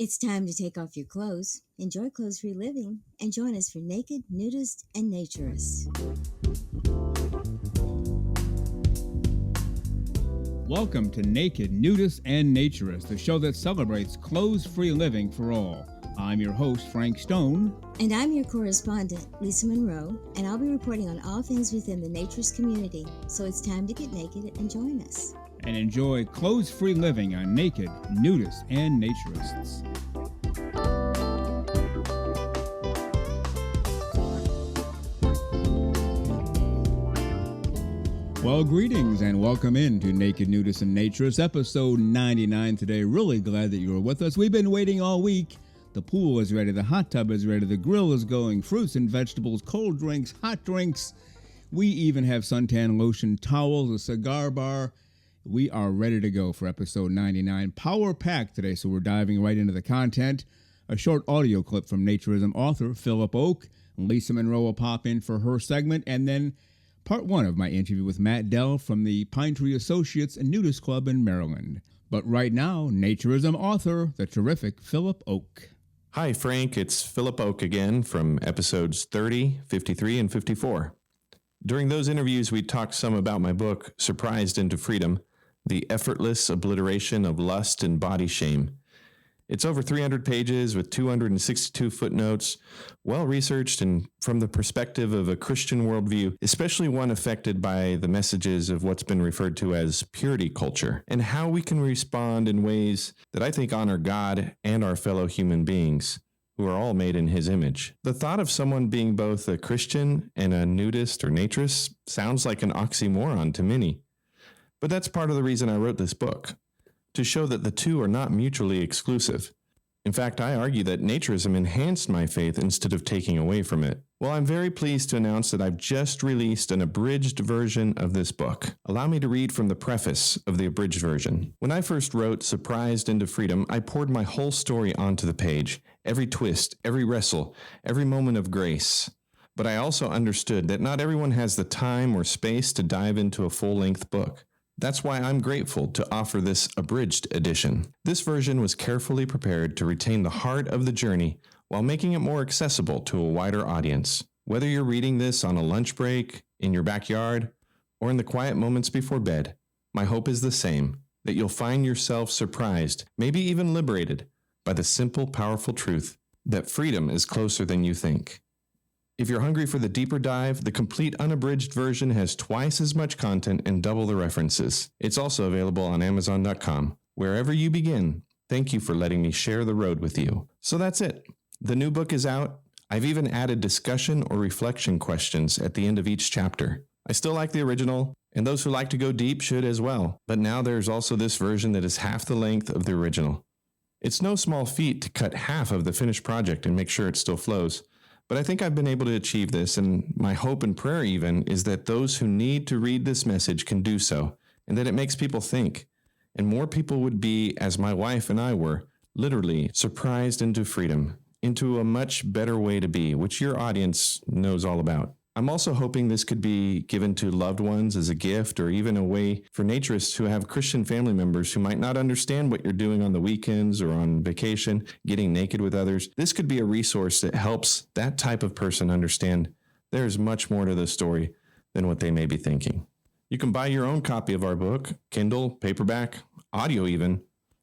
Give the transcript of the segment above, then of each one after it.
It's time to take off your clothes, enjoy clothes-free living, and join us for Naked, Nudist, and Naturist. Welcome to Naked, Nudist, and Naturist, the show that celebrates clothes-free living for all. I'm your host, Frank Stone. And I'm your correspondent, Lisa Monroe, and I'll be reporting on all things within the naturist community. So it's time to get naked and join us. And enjoy clothes-free living on Naked, Nudists, and Naturists. Well, greetings and welcome into Naked, Nudists, and Naturists, episode 99 today. Really glad that you're with us. We've been waiting all week. The pool is ready, the hot tub is ready, the grill is going, fruits and vegetables, cold drinks, hot drinks. We even have suntan lotion, towels, a cigar bar. We are ready to go for episode 99. Power packed today, so we're diving right into the content. A short audio clip from Naturism author Philip Oak. Lisa Monroe will pop in for her segment, and then part one of my interview with Matt DELL from the Pine Tree Associates and Nudist Club in Maryland. But right now, Naturism author, the terrific Philip Oak. Hi, Frank. It's Philip Oak again from episodes 30, 53, and 54. During those interviews, we talked some about my book, Surprised into Freedom, The Effortless Obliteration of Lust and Body Shame. It's over 300 pages with 262 footnotes, well-researched and from the perspective of a Christian worldview, especially one affected by the messages of what's been referred to as purity culture, and how we can respond in ways that I think honor God and our fellow human beings, who are all made in His image. The thought of someone being both a Christian and a nudist or naturist sounds like an oxymoron to many. But that's part of the reason I wrote this book, to show that the two are not mutually exclusive. In fact, I argue that Naturism enhanced my faith instead of taking away from it. Well, I'm very pleased to announce that I've just released an abridged version of this book. Allow me to read from the preface of the abridged version. When I first wrote Surprised into Freedom, I poured my whole story onto the page, every twist, every wrestle, every moment of grace. But I also understood that not everyone has the time or space to dive into a full-length book. That's why I'm grateful to offer this abridged edition. This version was carefully prepared to retain the heart of the journey while making it more accessible to a wider audience. Whether you're reading this on a lunch break, in your backyard, or in the quiet moments before bed, my hope is the same, that you'll find yourself surprised, maybe even liberated, by the simple, powerful truth that freedom is closer than you think. If you're hungry for the deeper dive, the complete unabridged version has twice as much content and double the references. It's also available on Amazon.com. Wherever you begin, thank you for letting me share the road with you. So that's it. The new book is out. I've even added discussion or reflection questions at the end of each chapter. I still like the original, and those who like to go deep should as well. But now there's also this version that is half the length of the original. It's no small feat to cut half of the finished project and make sure it still flows. But I think I've been able to achieve this, and my hope and prayer even is that those who need to read this message can do so, and that it makes people think. And more people would be, as my wife and I were, literally surprised into freedom, into a much better way to be, which your audience knows all about. I'm also hoping this could be given to loved ones as a gift, or even a way for naturists who have Christian family members who might not understand what you're doing on the weekends or on vacation, getting naked with others. This could be a resource that helps that type of person understand there's much more to the story than what they may be thinking. You can buy your own copy of our book, Kindle, paperback, audio even,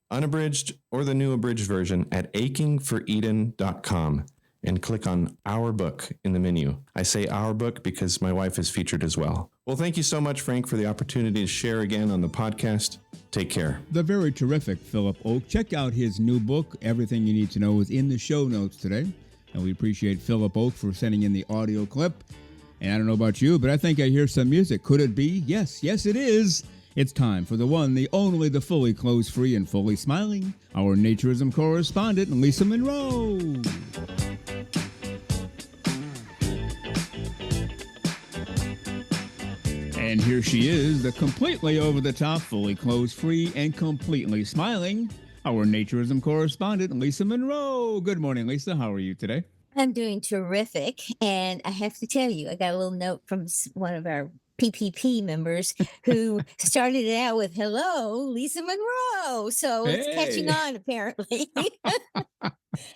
unabridged or the new abridged version at achingforeden.com. and click on Our Book in the menu. I say Our Book because my wife is featured as well. Well, thank you so much, Frank, for the opportunity to share again on the podcast. Take care. The very terrific Philip Oak. Check out his new book, Everything You Need to Know, is in the show notes today. And we appreciate Philip Oak for sending in the audio clip. And I don't know about you, but I think I hear some music. Could it be? Yes, it is. It's time for the one, the only, the fully clothes-free and fully smiling, our Naturism correspondent, Lisa Monroe. And here she is, the completely over-the-top, fully clothes-free, and completely smiling, our Naturism correspondent, Lisa Monroe. Good morning, Lisa. How are you today? I'm doing terrific. And I have to tell you, I got a little note from one of our PPP members who started it out with "Hello, Lisa Monroe." So it's catching Hey. on apparently.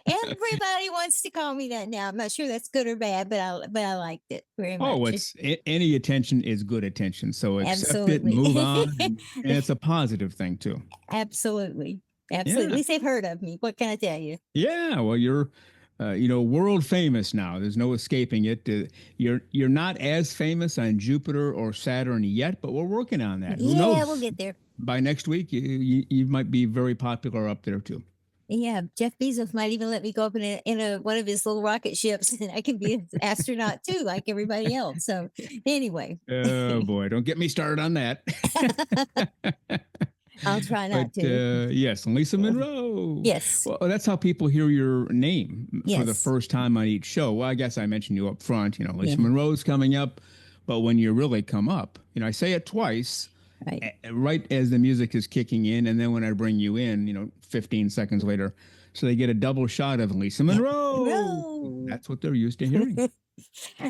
Everybody wants to call me that now. I'm not sure that's good or bad, but I liked it very Oh, much. any attention is good attention. So accept it, Absolutely. move on, and it's a positive thing too. Absolutely. Absolutely. At Yeah. least they've heard of me. What can I tell you? Yeah, well, you're, world famous now. There's no escaping it. You're not as famous on Jupiter or Saturn yet, but we're working on that. Who Yeah, we'll knows? get there. By next week, you might be very popular up there too. Yeah, Jeff Bezos might even let me go up in a one of his little rocket ships, and I can be an astronaut too, like everybody else. So, anyway, Oh boy, don't get me started on that. I'll try But not to. yes, Lisa Monroe. Yes, Well, that's how people hear your name for the yes, first time on each show. Well, I guess I mentioned you up front. yeah, Lisa Monroe's coming up, but when you really come up, I say it twice, right. right as the music is kicking in, and then when I bring you in, 15 seconds later, so they get a double shot of Lisa Monroe. No. That's what they're used to hearing.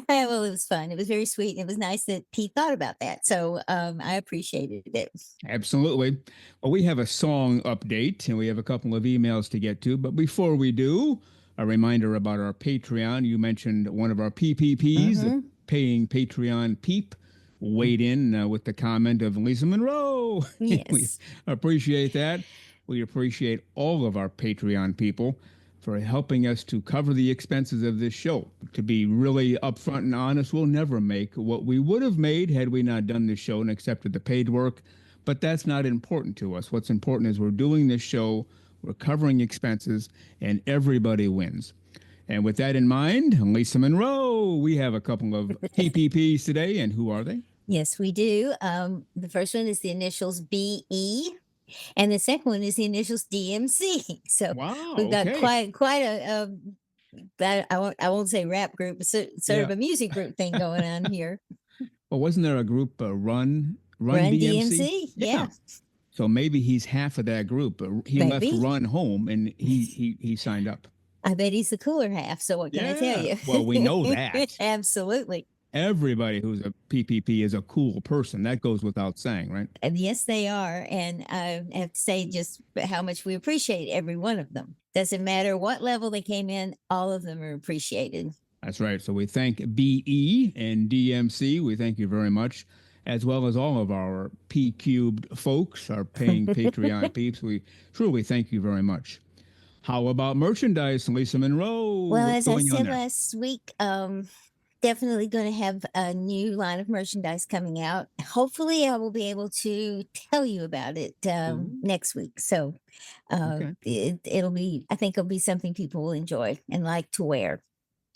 Well, it was fun. It was very sweet. And it was nice that Pete thought about that. So I appreciated it. Absolutely. Well, we have a song update and we have a couple of emails to get to. But before we do, a reminder about our Patreon. You mentioned one of our PPPs, the paying Patreon peep, weighed in with the comment of Lisa Monroe. We Yes. appreciate that. We appreciate all of our Patreon people for helping us to cover the expenses of this show. To be really upfront and honest, we'll never make what we would have made had we not done this show and accepted the paid work. But that's not important to us. What's important is we're doing this show, we're covering expenses, and everybody wins. And with that in mind, Lisa Monroe, we have a couple of PPPs today, and who are they? Yes, we do. The first one is the initials BE. And the second one is the initials DMC. So Wow, we've got okay. quite a that I won't say rap group, but sort of Yeah. a music group thing going on here. Well, wasn't there a group, Run Run DMC? DMC, Yeah. yeah, So maybe he's half of that group. He left maybe. Run home and he signed up. I bet he's the cooler half. So what can I tell Yeah. you? Well, we know that. Absolutely. Everybody who's a PPP is a cool person. That goes without saying, right? And yes, they are. And I have to say just how much we appreciate every one of them. Doesn't matter what level they came in, all of them are appreciated. That's right. So we thank BE and DMC. We thank you very much, as well as all of our P cubed folks, our paying Patreon peeps. We truly thank you very much. How about merchandise, Lisa Monroe? Well, What's as I going on said there? last week, definitely going to have a new line of merchandise coming out. Hopefully, I will be able to tell you about it Ooh, next week. So okay. it'll be, I think it'll be something people will enjoy and like to wear.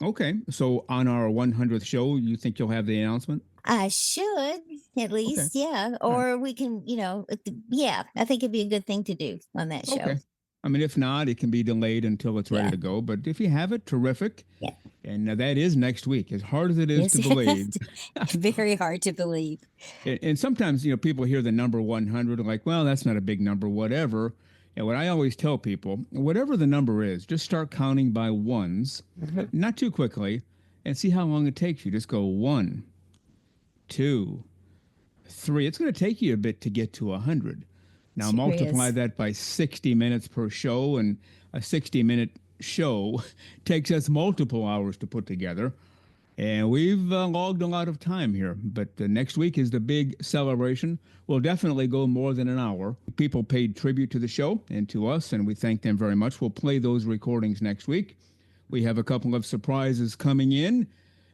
Okay. So on our 100th show, you think you'll have the announcement? I should at Okay. least, yeah. All right. Or we can, yeah, I think it'd be a good thing to do on that show. Okay. I mean, if not, it can be delayed until it's ready Yeah. to go. But if you have it, terrific. Yeah. And that is next week, as hard as it is to Yes. believe. Very hard to believe. And sometimes, people hear the number 100 like, well, that's not a big number, whatever. And what I always tell people, whatever the number is, just start counting by ones, not too quickly, and see how long it takes you. Just go 1, 2, 3. It's going to take you a bit to get to 100. Now Sure multiply is. that by 60 minutes per show, and a 60-minute show takes us multiple hours to put together. And we've logged a lot of time here, but next week is the big celebration. We'll definitely go more than an hour. People paid tribute to the show and to us, and we thank them very much. We'll play those recordings next week. We have a couple of surprises coming in,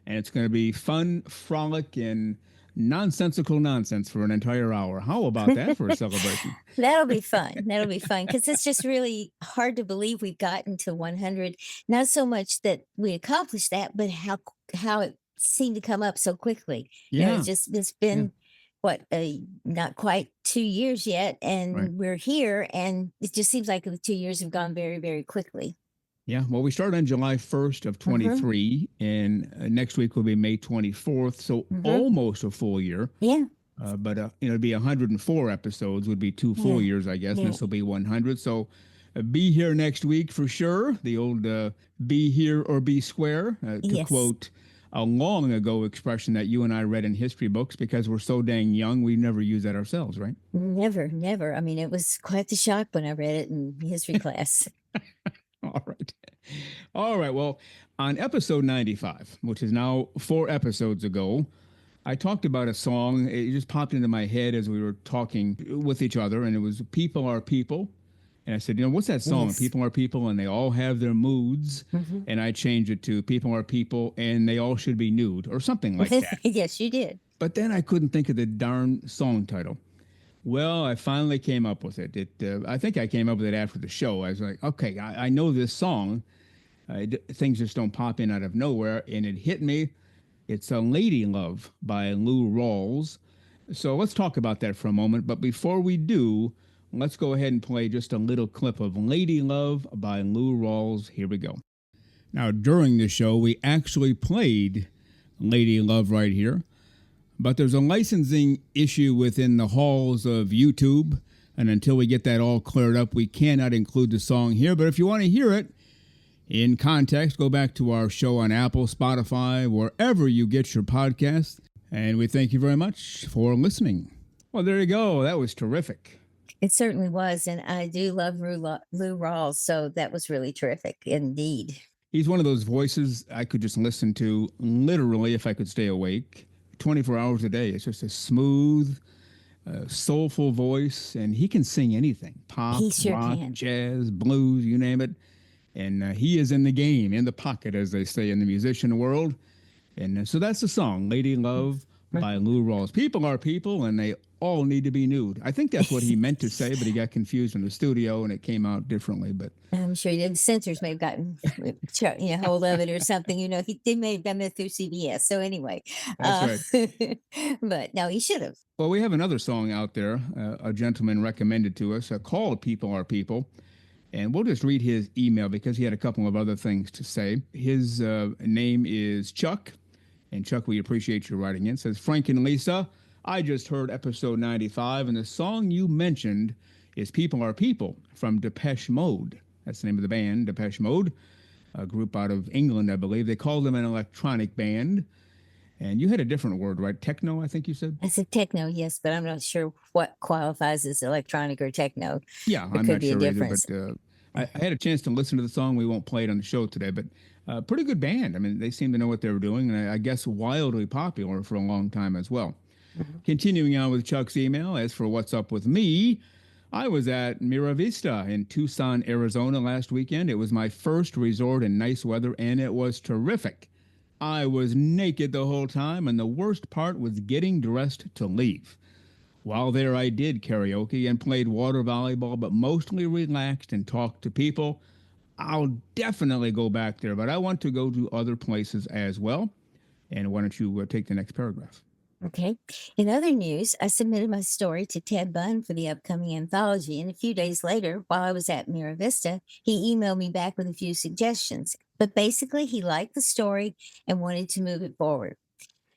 and it's going to be fun, frolic, and nonsensical nonsense for an entire hour. How about that for a celebration? That'll be fun. That'll be fun because it's just really hard to believe we've gotten to 100. Not so much that we accomplished that, but how it seemed to come up so quickly. Yeah. It's been what not quite 2 years yet, and Right. we're here, and it just seems like the 2 years have gone very, very quickly. Yeah, well, we started on July 1st of 23, and next week will be May 24th, so almost a full year. Yeah. But it'd be 104 episodes, would be 2 full years, I guess, and Yeah. this will be 100. So be here next week for sure. The old be here or be square, to Yes. quote a long ago expression that you and I read in history books because we're so dang young, we never use that ourselves, right? Never, never. I mean, it was quite the shock when I read it in history class. All right. All right. Well, on episode 95, which is now 4 episodes ago, I talked about a song. It just popped into my head as we were talking with each other, and it was People Are People. And I said, what's that song? Yes. People are people and they all have their moods. Mhm. And I changed it to People Are People and they all should be nude or something like that. Yes, you did. But then I couldn't think of the darn song title. Well, I finally came up with it. I think I came up with it after the show. I was like, okay, I know this song. Things just don't pop in out of nowhere. And it hit me. It's a Lady Love by Lou Rawls. So let's talk about that for a moment. But before we do, let's go ahead and play just a little clip of Lady Love by Lou Rawls. Here we go. Now, during the show, we actually played Lady Love right here. But there's a licensing issue within the halls of YouTube. And until we get that all cleared up, we cannot include the song here. But if you want to hear it in context, go back to our show on Apple, Spotify, wherever you get your podcasts. And we thank you very much for listening. Well, there you go. That was terrific. It certainly was. And I do love Lou Rawls. So that was really terrific indeed. He's one of those voices I could just listen to literally if I could stay awake 24 hours a day. It's just a smooth, soulful voice. And he can sing anything. Pop, He sure rock, can. jazz, blues, you name it. And he is in the game, in the pocket, as they say in the musician world. And so that's the song, Lady Love by Lou Rawls. People are people, and they all need to be nude. I think that's what he meant to say, but he got confused in the studio, and it came out differently. But I'm sure the censors may have gotten hold of it or something. They may have done that through CBS. So anyway, that's right. But no, he should have. Well, we have another song out there a gentleman recommended to us called People Are People. And we'll just read his email because he had a couple of other things to say. His name is Chuck. And Chuck, we appreciate you writing in. It says, Frank and Lisa, I just heard episode 95, and the song you mentioned is People Are People from Depeche Mode. That's the name of the band, Depeche Mode, a group out of England, I believe. They call them an electronic band. And you had a different word, right? Techno, I think you said? I said techno, yes, but I'm not sure what qualifies as electronic or techno. Yeah, There I'm could not be a sure either, difference. but I had a chance to listen to the song. We won't play it on the show today, but pretty good band. I mean, they seem to know what they were doing, and I guess wildly popular for a long time as well. Mm-hmm. Continuing on with Chuck's email, as for what's up with me, I was at Mira Vista in Tucson, Arizona last weekend. It was my first resort in nice weather, and it was terrific. I was naked the whole time, and the worst part was getting dressed to leave. While there, I did karaoke and played water volleyball, but mostly relaxed and talked to people. I'll definitely go back there, but I want to go to other places as well. And why don't you take the next paragraph? Okay. In other news, I submitted my story to Ted Bunn for the upcoming anthology, and a few days later, while I was at Mira Vista, he emailed me back with a few suggestions. But basically, he liked the story and wanted to move it forward.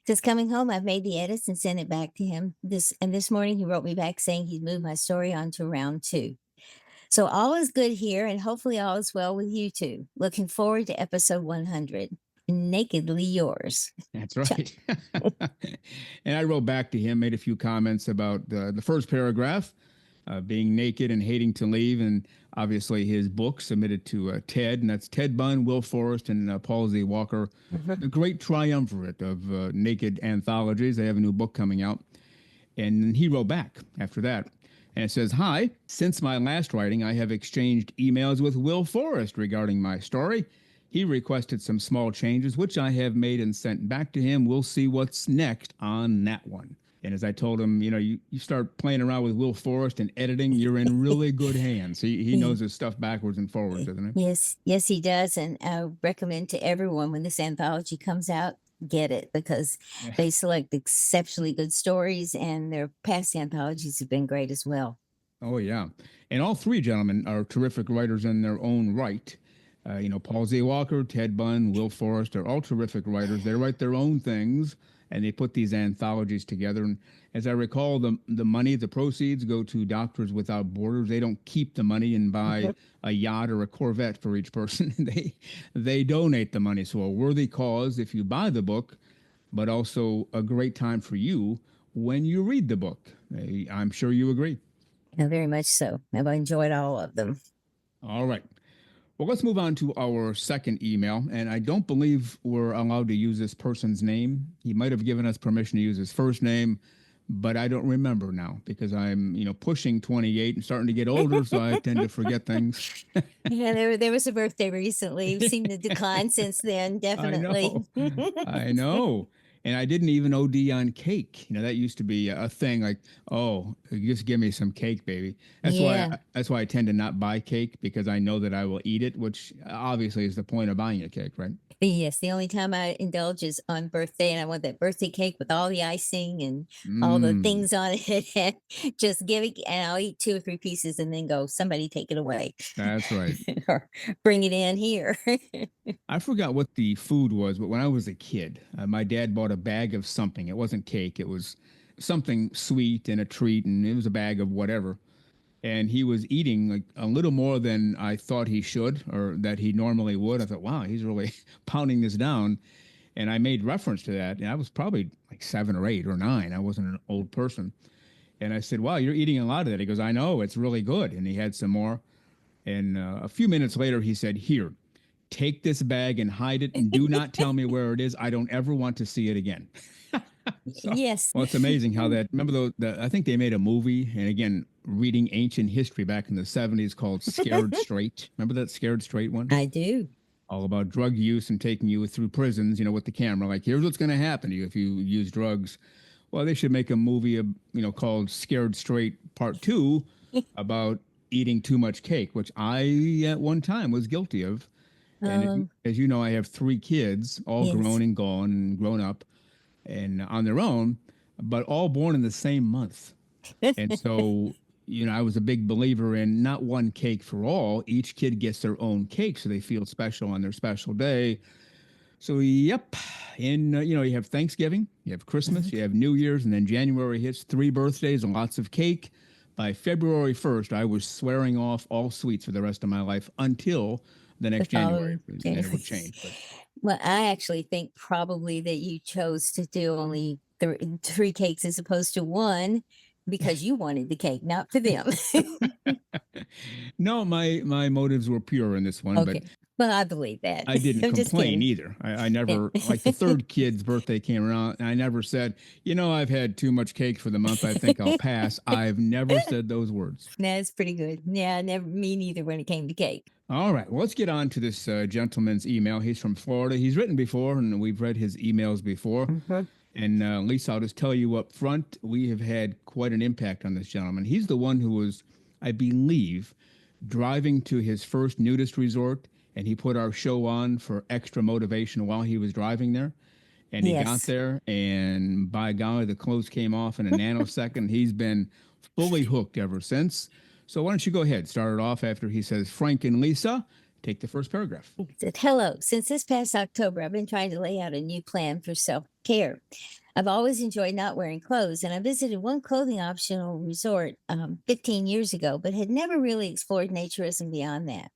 Since coming home, I've made the edits and sent it back to him. This morning, he wrote me back saying he's moved my story on to round 2. So all is good here, and hopefully all is well with you too. Looking forward to episode 100. Nakedly yours. That's right. And I wrote back to him, made a few comments about the first paragraph, being naked and hating to leave, and obviously his book submitted to Ted, and that's Ted Bunn, Will Forrest, and Paul Z. Walker, the great triumvirate of naked anthologies. They have a new book coming out. And he wrote back after that. And it says, Hi, since my last writing, I have exchanged emails with Will Forrest regarding my story. He requested some small changes, which I have made and sent back to him. We'll see what's next on that one. And as I told him, you start playing around with Will Forrest and editing, you're in really good hands. He knows his stuff backwards and forwards, doesn't he? Yes, he does. And I recommend to everyone when this anthology comes out, get it, because they select exceptionally good stories, and their past anthologies have been great as well. Oh, yeah. And all three gentlemen are terrific writers in their own right. Paul Z. Walker, Ted Bunn, Will Forrest are all terrific writers. They write their own things, and they put these anthologies together. And as I recall, the money, the proceeds go to Doctors Without Borders. They don't keep the money and buy a yacht or a Corvette for each person. They donate the money. So a worthy cause if you buy the book, but also a great time for you when you read the book. I'm sure you agree. Yeah, very much so. I've enjoyed all of them. All right. Well, let's move on to our second email. And I don't believe we're allowed to use this person's name. He might have given us permission to use his first name, but I don't remember now because I'm, pushing 28 and starting to get older, so I tend to forget things. Yeah, there was a birthday recently. We've seen the decline since then, I definitely. know. I know. And I didn't even OD on cake. That used to be a thing like, oh, just give me some cake, baby. Yeah. That's why I tend to not buy cake because I know that I will eat it, which obviously is the point of buying a cake, right? Yes, the only time I indulge is on birthday, and I want that birthday cake with all the icing and all the Mm, things on it. And just give it, and I'll eat 2 or 3 pieces and then go, somebody take it away that's right. or bring it in here. I forgot what the food was, but when I was a kid, my dad bought a bag of something. It wasn't cake, it was something sweet and a treat, and it was a bag of whatever. And he was eating like a little more than I thought he should or that he normally would. I thought, wow, he's really pounding this down. And I made reference to that. And I was probably like 7 or 8 or 9. I wasn't an old person. And I said, wow, you're eating a lot of that. He goes, I know, it's really good. And he had some more. And a few minutes later, he said, here, take this bag and hide it and do not tell me where it is. I don't ever want to see it again. So, Yes. well, it's amazing how that. Remember I think they made a movie, and again, reading ancient history back in the 70s called Scared Straight. Remember that Scared Straight one? I do. All about drug use and taking you through prisons, with the camera. Like, here's what's going to happen to you if you use drugs. Well, they should make a movie, called Scared Straight Part 2 about eating too much cake, which I, at one time, was guilty of. And Um, as you know, I have 3 kids, all yes. grown and gone and grown up and on their own, but all born in the same month. And so, I was a big believer in not one cake for all. Each kid gets their own cake so they feel special on their special day. So, yep. And, you have Thanksgiving, you have Christmas, you have New Year's, and then January hits 3 birthdays and lots of cake. By February 1st, I was swearing off all sweets for the rest of my life until the The next January. following And then it January. would change. But Well, I actually think probably that you chose to do only 3 cakes as opposed to 1 because you wanted the cake, not for them. no, my motives were pure in this one, but Okay. Well, I believe that. I didn't I'm just complain kidding. either. I Yeah. never, like the third kid's birthday came around, and I never said, I've had too much cake for the month. I think I'll pass. I've never said those words. That's pretty good. Yeah, never me neither when it came to cake. All right, well, let's get on to this gentleman's email. He's from Florida. He's written before, and we've read his emails before. Mhm. And Lisa, I'll just tell you up front, we have had quite an impact on this gentleman. He's the one who was, I believe, driving to his first nudist resort, and he put our show on for extra motivation while he was driving there. And he got Yes. there, and by golly, the clothes came off in a nanosecond. He's been fully hooked ever since. So why don't you go ahead, start it off after he says, Frank and Lisa, take the first paragraph. It said, hello. Since this past October, I've been trying to lay out a new plan for self care. I've always enjoyed not wearing clothes, and I visited one clothing optional resort 15 years ago, but had never really explored naturism beyond that.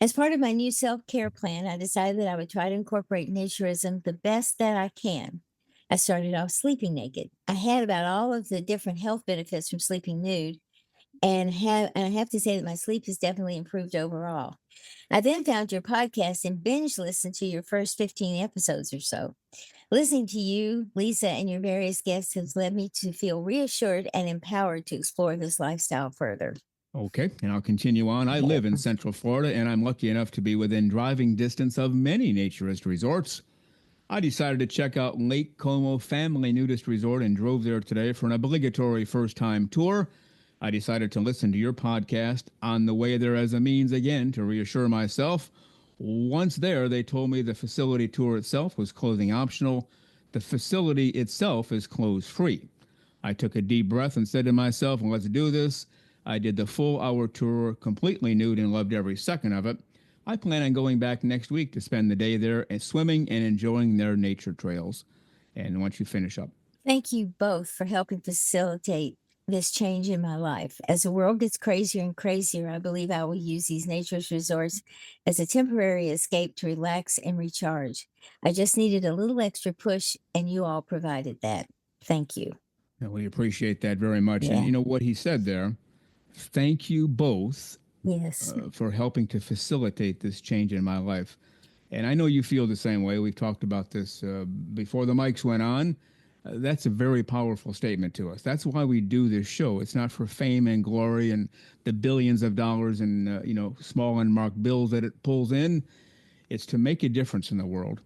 As part of my new self care plan, I decided that I would try to incorporate naturism the best that I can. I started off sleeping naked. I had about all of the different health benefits from sleeping nude, and I have to say that my sleep has definitely improved overall. I then found your podcast and binge listened to your first 15 episodes or so. Listening to you, Lisa, and your various guests has led me to feel reassured and empowered to explore this lifestyle further. Okay, and I'll continue on. I Yeah. live in Central Florida, and I'm lucky enough to be within driving distance of many naturist resorts. I decided to check out Lake Como Family Nudist Resort and drove there today for an obligatory first time tour. I decided to listen to your podcast on the way there as a means again to reassure myself. Once there, they told me the facility tour itself was clothing optional. The facility itself is clothes free. I took a deep breath and said to myself, let's do this. I did the full hour tour completely nude and loved every second of it. I plan on going back next week to spend the day there and swimming and enjoying their nature trails. And once you finish up. Thank you both for helping facilitate this change in my life. As the world gets crazier and crazier, I believe I will use these naturist resorts as a temporary escape to relax and recharge. I just needed a little extra push, and you all provided that. Thank you. And we appreciate that very much. And Yeah. you know what he said there? Thank you both Yes. for helping to facilitate this change in my life. And I know you feel the same way. We've talked about this before the mics went on. That's a very powerful statement to us. That's why we do this show. It's not for fame and glory and the billions of dollars and small unmarked bills that it pulls in. It's to make a difference in the world.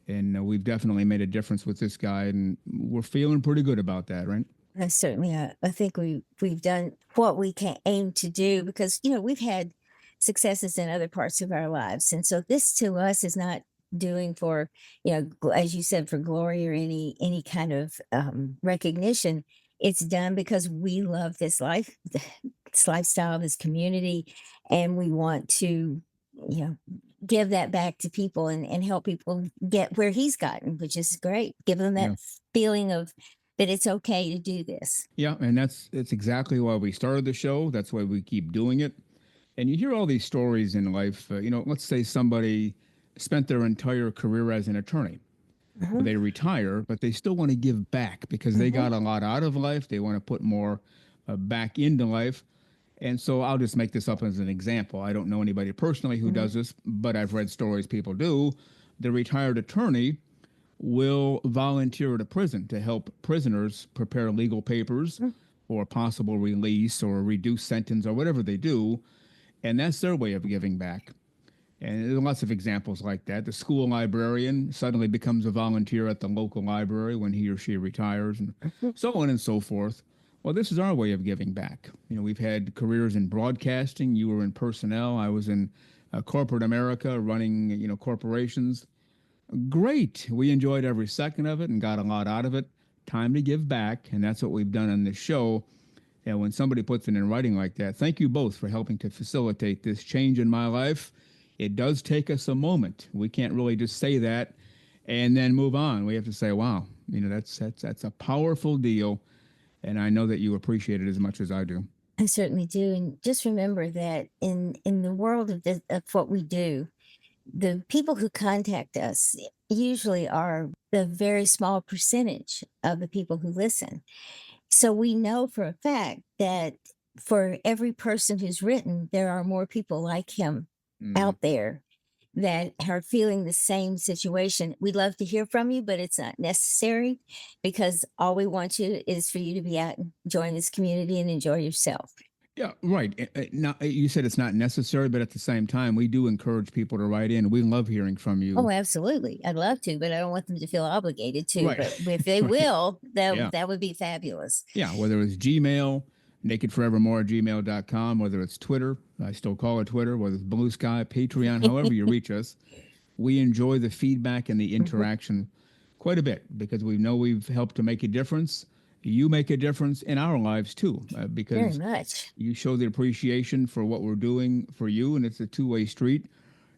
And we've definitely made a difference with this guy, and we're feeling pretty good about that, right? Certainly, I think we've done what we can aim to do because we've had successes in other parts of our lives, and so this to us is not doing for as you said, for glory or any kind of recognition. It's done because we love this life, this lifestyle, this community, and we want to you know give that back to people and help people get where he's gotten, which is great. Give them that Yeah. feeling of that it's okay to do this. Yeah, and that's exactly why we started the show. That's why we keep doing it. And you hear all these stories in life. Let's say somebody spent their entire career as an attorney. Mhm. They retire, but they still want to give back because they Mhm. got a lot out of life. They want to put more back into life. And so I'll just make this up as an example. I don't know anybody personally who does this, but I've read stories people do. The retired attorney will volunteer at a prison to help prisoners prepare legal papers or possible release or reduced sentence or whatever they do. And that's their way of giving back. And there are lots of examples like that. The school librarian suddenly becomes a volunteer at the local library when he or she retires, and so on and so forth. Well, this is our way of giving back. We've had careers in broadcasting. You were in personnel. I was in corporate America running, corporations. Great. We enjoyed every second of it and got a lot out of it. Time to give back. And that's what we've done on this show. And when somebody puts it in writing like that, thank you both for helping to facilitate this change in my life. It does take us a moment. We can't really just say that and then move on. We have to say, wow, that's a powerful deal. And I know that you appreciate it as much as I do. I certainly do, and just remember that in the world of what we do, the people who contact us usually are the very small percentage of the people who listen. So we know for a fact that for every person who's written, there are more people like him out there that are feeling the same situation. We'd love to hear from you, but it's not necessary because all we want you is for you to be out and join this community and enjoy yourself. Yeah, right. Now, you said it's not necessary, but at the same time, we do encourage people to write in. We love hearing from you. Oh, absolutely. I'd love to, but I don't want them to feel obligated to. Right. But if they Right. will, Yeah. that would be fabulous. Yeah, whether it's Gmail, nakedforevermore@gmail.com, whether it's Twitter, I still call it Twitter, whether it's Blue Sky, Patreon, however you reach us. We enjoy the feedback and the interaction quite a bit because we know we've helped to make a difference. You make a difference in our lives too, Very because much. you show the appreciation for what we're doing for you, and it's a two-way street,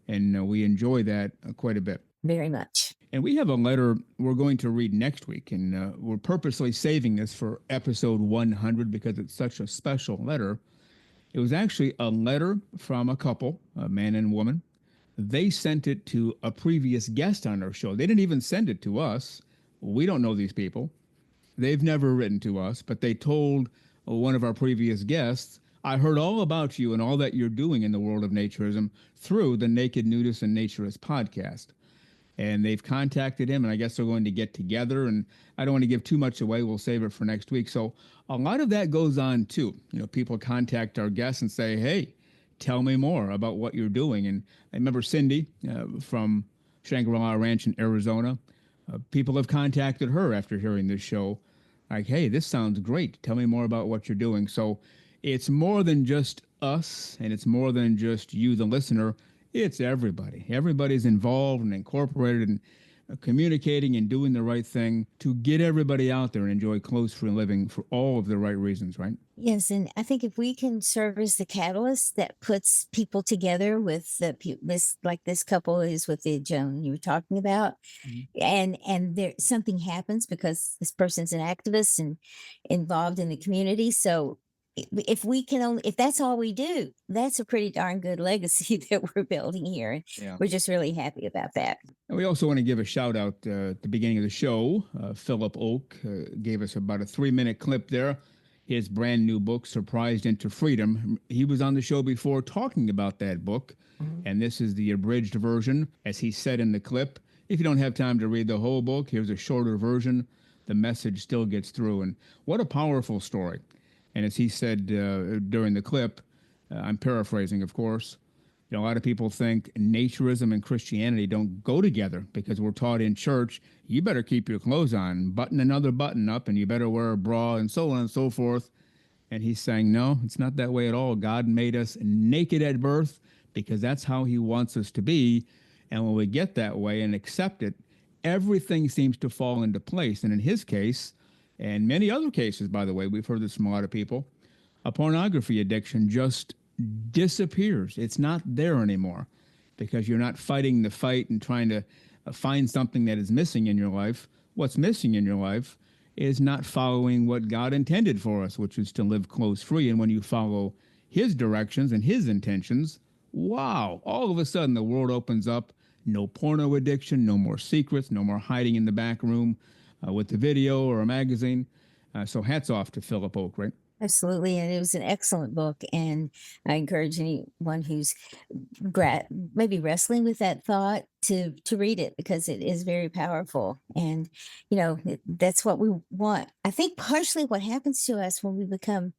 and we enjoy that quite a bit. Very much. And we have a letter we're going to read next week, and we're purposely saving this for episode 100 because it's such a special letter. It was actually a letter from a couple, a man and woman. They sent it to a previous guest on our show. They didn't even send it to us. We don't know these people. They've never written to us, but they told one of our previous guests, I heard all about you and all that you're doing in the world of naturism through the Naked Nudist and Naturist podcast. And they've contacted him, and I guess they're going to get together. And I don't want to give too much away. We'll save it for next week. So a lot of that goes on, too. People contact our guests and say, hey, tell me more about what you're doing. And I remember Cindy from Shangri-La Ranch in Arizona. People have contacted her after hearing this show. Like, hey, this sounds great. Tell me more about what you're doing. So it's more than just us, and it's more than just you, the listener. It's everybody. Everybody's involved and incorporated and communicating and doing the right thing to get everybody out there and enjoy close free living for all of the right reasons, right? Yes, and I think if we can serve as the catalyst that puts people together with this, like this couple is with the Joan you were talking about, Mhm. and there something happens because this person's an activist and involved in the community. So if we can only, if that's all we do, that's a pretty darn good legacy that we're building here. And Yeah. we're just really happy about that. And we also want to give a shout out at the beginning of the show. Philip Oak gave us about a 3-minute clip there. His brand new book, Surprised into Freedom. He was on the show before talking about that book, and this is the abridged version. As he said in the clip, if you don't have time to read the whole book, here's a shorter version. The message still gets through. And what a powerful story. And as he said during the clip, I'm paraphrasing, of course, a lot of people think naturism and Christianity don't go together because we're taught in church, you better keep your clothes on, button another button up, and you better wear a bra, and so on and so forth. And he's saying, no, it's not that way at all. God made us naked at birth because that's how he wants us to be. And when we get that way and accept it, everything seems to fall into place. And in his case, and many other cases, by the way, we've heard this from a lot of people, a pornography addiction just disappears. It's not there anymore because you're not fighting the fight and trying to find something that is missing in your life. What's missing in your life is not following what God intended for us, which is to live close free. And when you follow his directions and his intentions, wow, all of a sudden the world opens up. No porno addiction, no more secrets, no more hiding in the back room with the video or a magazine. So hats off to Philip Oak, right? Absolutely, and it was an excellent book, and I encourage anyone who's maybe wrestling with that thought to read it because it is very powerful. And that's what we want. I think partially what happens to us when we become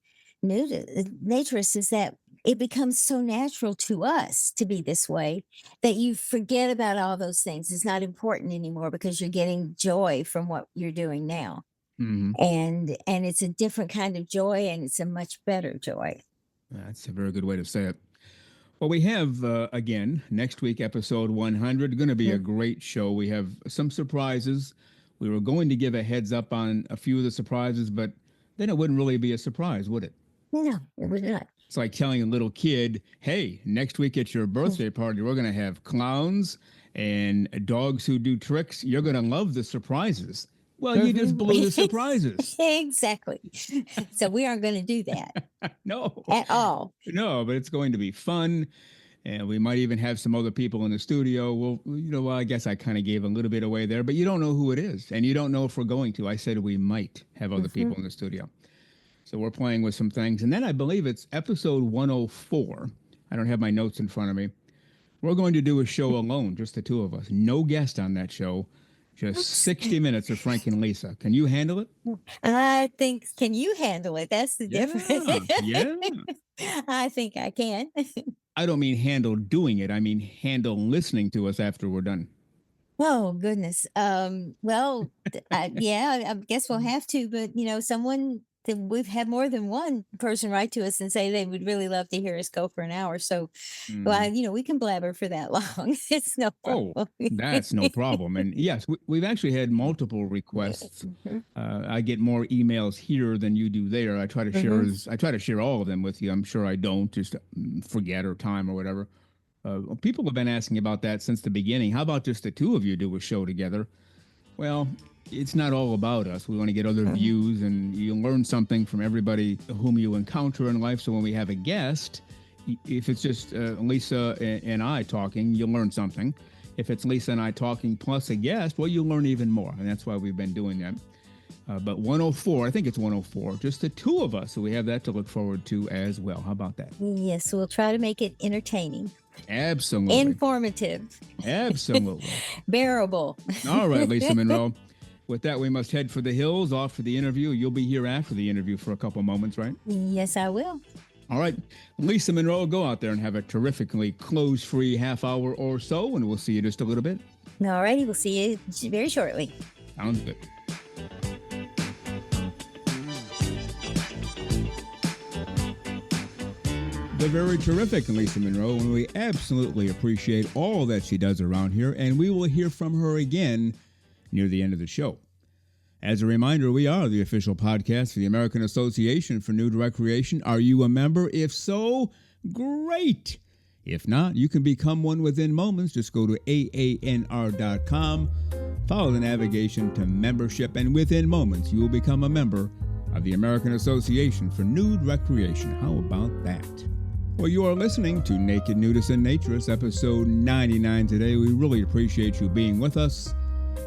naturists is that it becomes so natural to us to be this way that you forget about all those things. It's not important anymore because you're getting joy from what you're doing now. Mm-hmm. And it's a different kind of joy, and it's a much better joy. That's a very good way to say it. Well, we have, again, next week, episode 100, going to be a great show. We have some surprises. We were going to give a heads up on a few of the surprises, but then it wouldn't really be a surprise, would it? No, it would not. It's like telling a little kid, hey, next week at your birthday party, we're going to have clowns and dogs who do tricks. You're going to love the surprises. Well, you just blew the surprises. Exactly. So we aren't going to do that. No. At all. No, but it's going to be fun. And we might even have some other people in the studio. Well, I guess I kind of gave a little bit away there, but you don't know who it is. And you don't know if we're going to. I said we might have other people in the studio. So we're playing with some things. And then I believe it's episode 104. I don't have my notes in front of me. We're going to do a show alone, just the two of us. No guest on that show. Just 60 minutes of Frank and Lisa. Can you handle it? I think, can you handle it? That's the difference. Yeah. I think I can. I don't mean handle doing it. I mean handle listening to us after we're done. Oh, goodness. Well, yeah, I guess we'll have to, but someone that we've had more than one person write to us and say they would really love to hear us go for an hour. So, well, we can blabber for that long. It's no problem. Oh, that's no problem. And yes, we've actually had multiple requests. I get more emails here than you do there. I try to share all of them with you. I'm sure I don't, just forget or time or whatever. People have been asking about that since the beginning. How about just the two of you do a show together? Well, it's not all about us. We want to get other views, and you learn something from everybody whom you encounter in life. So when we have a guest, if it's just Lisa and I talking, you'll learn something. If it's Lisa and I talking plus a guest, well, you'll learn even more. And that's why we've been doing that. But 104, I think it's 104, just the two of us. So we have that to look forward to as well. How about that? Yes, we'll try to make it entertaining. Absolutely. Informative. Absolutely. Bearable. All right, Lisa Monroe. With that, we must head for the hills, off for the interview. You'll be here after the interview for a couple moments, right? Yes, I will. All right. Lisa Monroe, go out there and have a terrifically clothes-free half hour or so, and we'll see you just a little bit. All righty. We'll see you very shortly. Sounds good. The very terrific Lisa Monroe, and we absolutely appreciate all that she does around here, and we will hear from her again near the end of the show. As a reminder, we are the official podcast for the American Association for Nude Recreation. Are you a member? If so, great. If not, you can become one within moments. Just go to AANR.com, follow the navigation to membership, and within moments, you will become a member of the American Association for Nude Recreation. How about that? Well, you are listening to Naked Nudists and Naturists, episode 99 today. We really appreciate you being with us.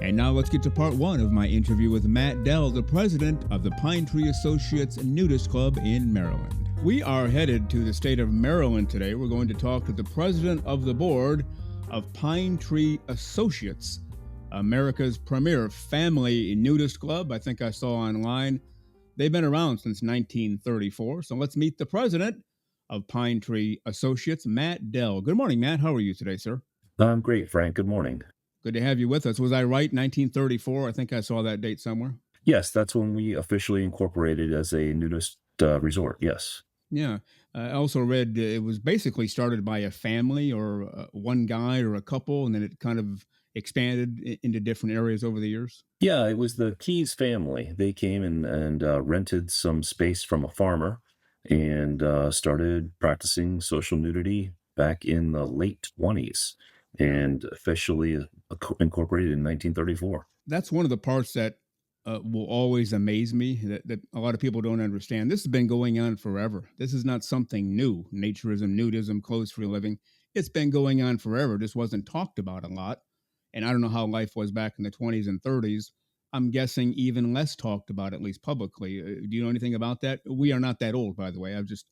And now let's get to part one of my interview with Matt DELL, the president of the Pine Tree Associates Nudist Club in Maryland. We are headed to the state of Maryland today. We're going to talk to the president of the board of Pine Tree Associates, America's premier family nudist club. I think I saw online. They've been around since 1934. So let's meet the president of Pine Tree Associates, Matt DELL. Good morning, Matt. How are you today, sir? I'm great, Frank. Good morning. Good to have you with us. Was I right? 1934? I think I saw that date somewhere. Yes, that's when we officially incorporated as a nudist resort. Yes. Yeah. I also read it was basically started by a family or one guy or a couple, and then it kind of expanded into different areas over the years. Yeah, it was the Keys family. They came and rented some space from a farmer and started practicing social nudity back in the late 20s and officially incorporated in 1934. That's one of the parts that will always amaze me that a lot of people don't understand. This has been going on forever. This is not something new. Naturism, nudism, clothes free living. It's been going on forever. This wasn't talked about a lot. And I don't know how life was back in the 20s and 30s. I'm guessing even less talked about, at least publicly. Do you know anything about that? We are not that old, by the way. I've just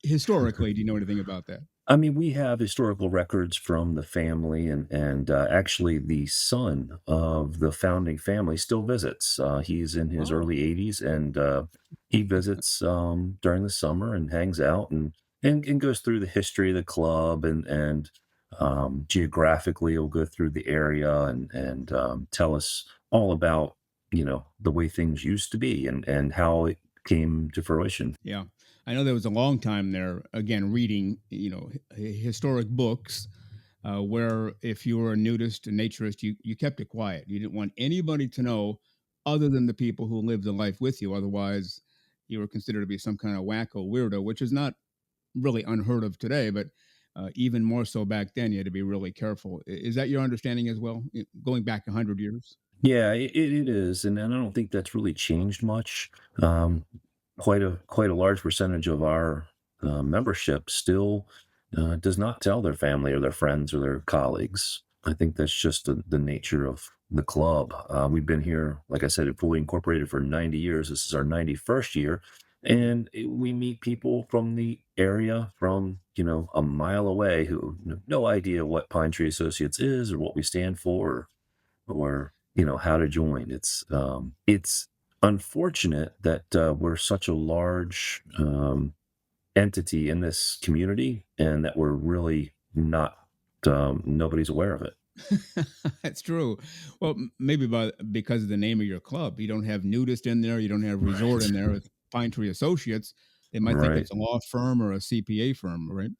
historically, do you know anything about that? I mean, we have historical records from the family, and actually, the son of the founding family still visits. He's in his Oh, early 80s, and he visits during the summer and hangs out and goes through the history of the club and geographically, he'll go through the area and tell us all about the way things used to be and how it came to fruition. yeah. I know there was a long time there, again, reading, historic books where if you were a nudist, a naturist, you kept it quiet. You didn't want anybody to know other than the people who lived the life with you. Otherwise, you were considered to be some kind of wacko weirdo, which is not really unheard of today, but even more so back then, you had to be really careful. Is that your understanding as well, going back 100 years? Yeah, it is, and I don't think that's really changed much. Um, quite a large percentage of our membership still does not tell their family or their friends or their colleagues. I think that's just the nature of the club. We've been here, like I said, fully incorporated for 90 years. This is our 91st year, and we meet people from the area from a mile away who have no idea what Pine Tree Associates is or what we stand for or how to join. It's unfortunate that we're such a large entity in this community and that we're really not nobody's aware of it. That's true. Well, maybe because of the name of your club, you don't have nudist in there, you don't have resort in Right. there. It's Pine Tree Associates. They might think Right. it's a law firm or a CPA firm, right?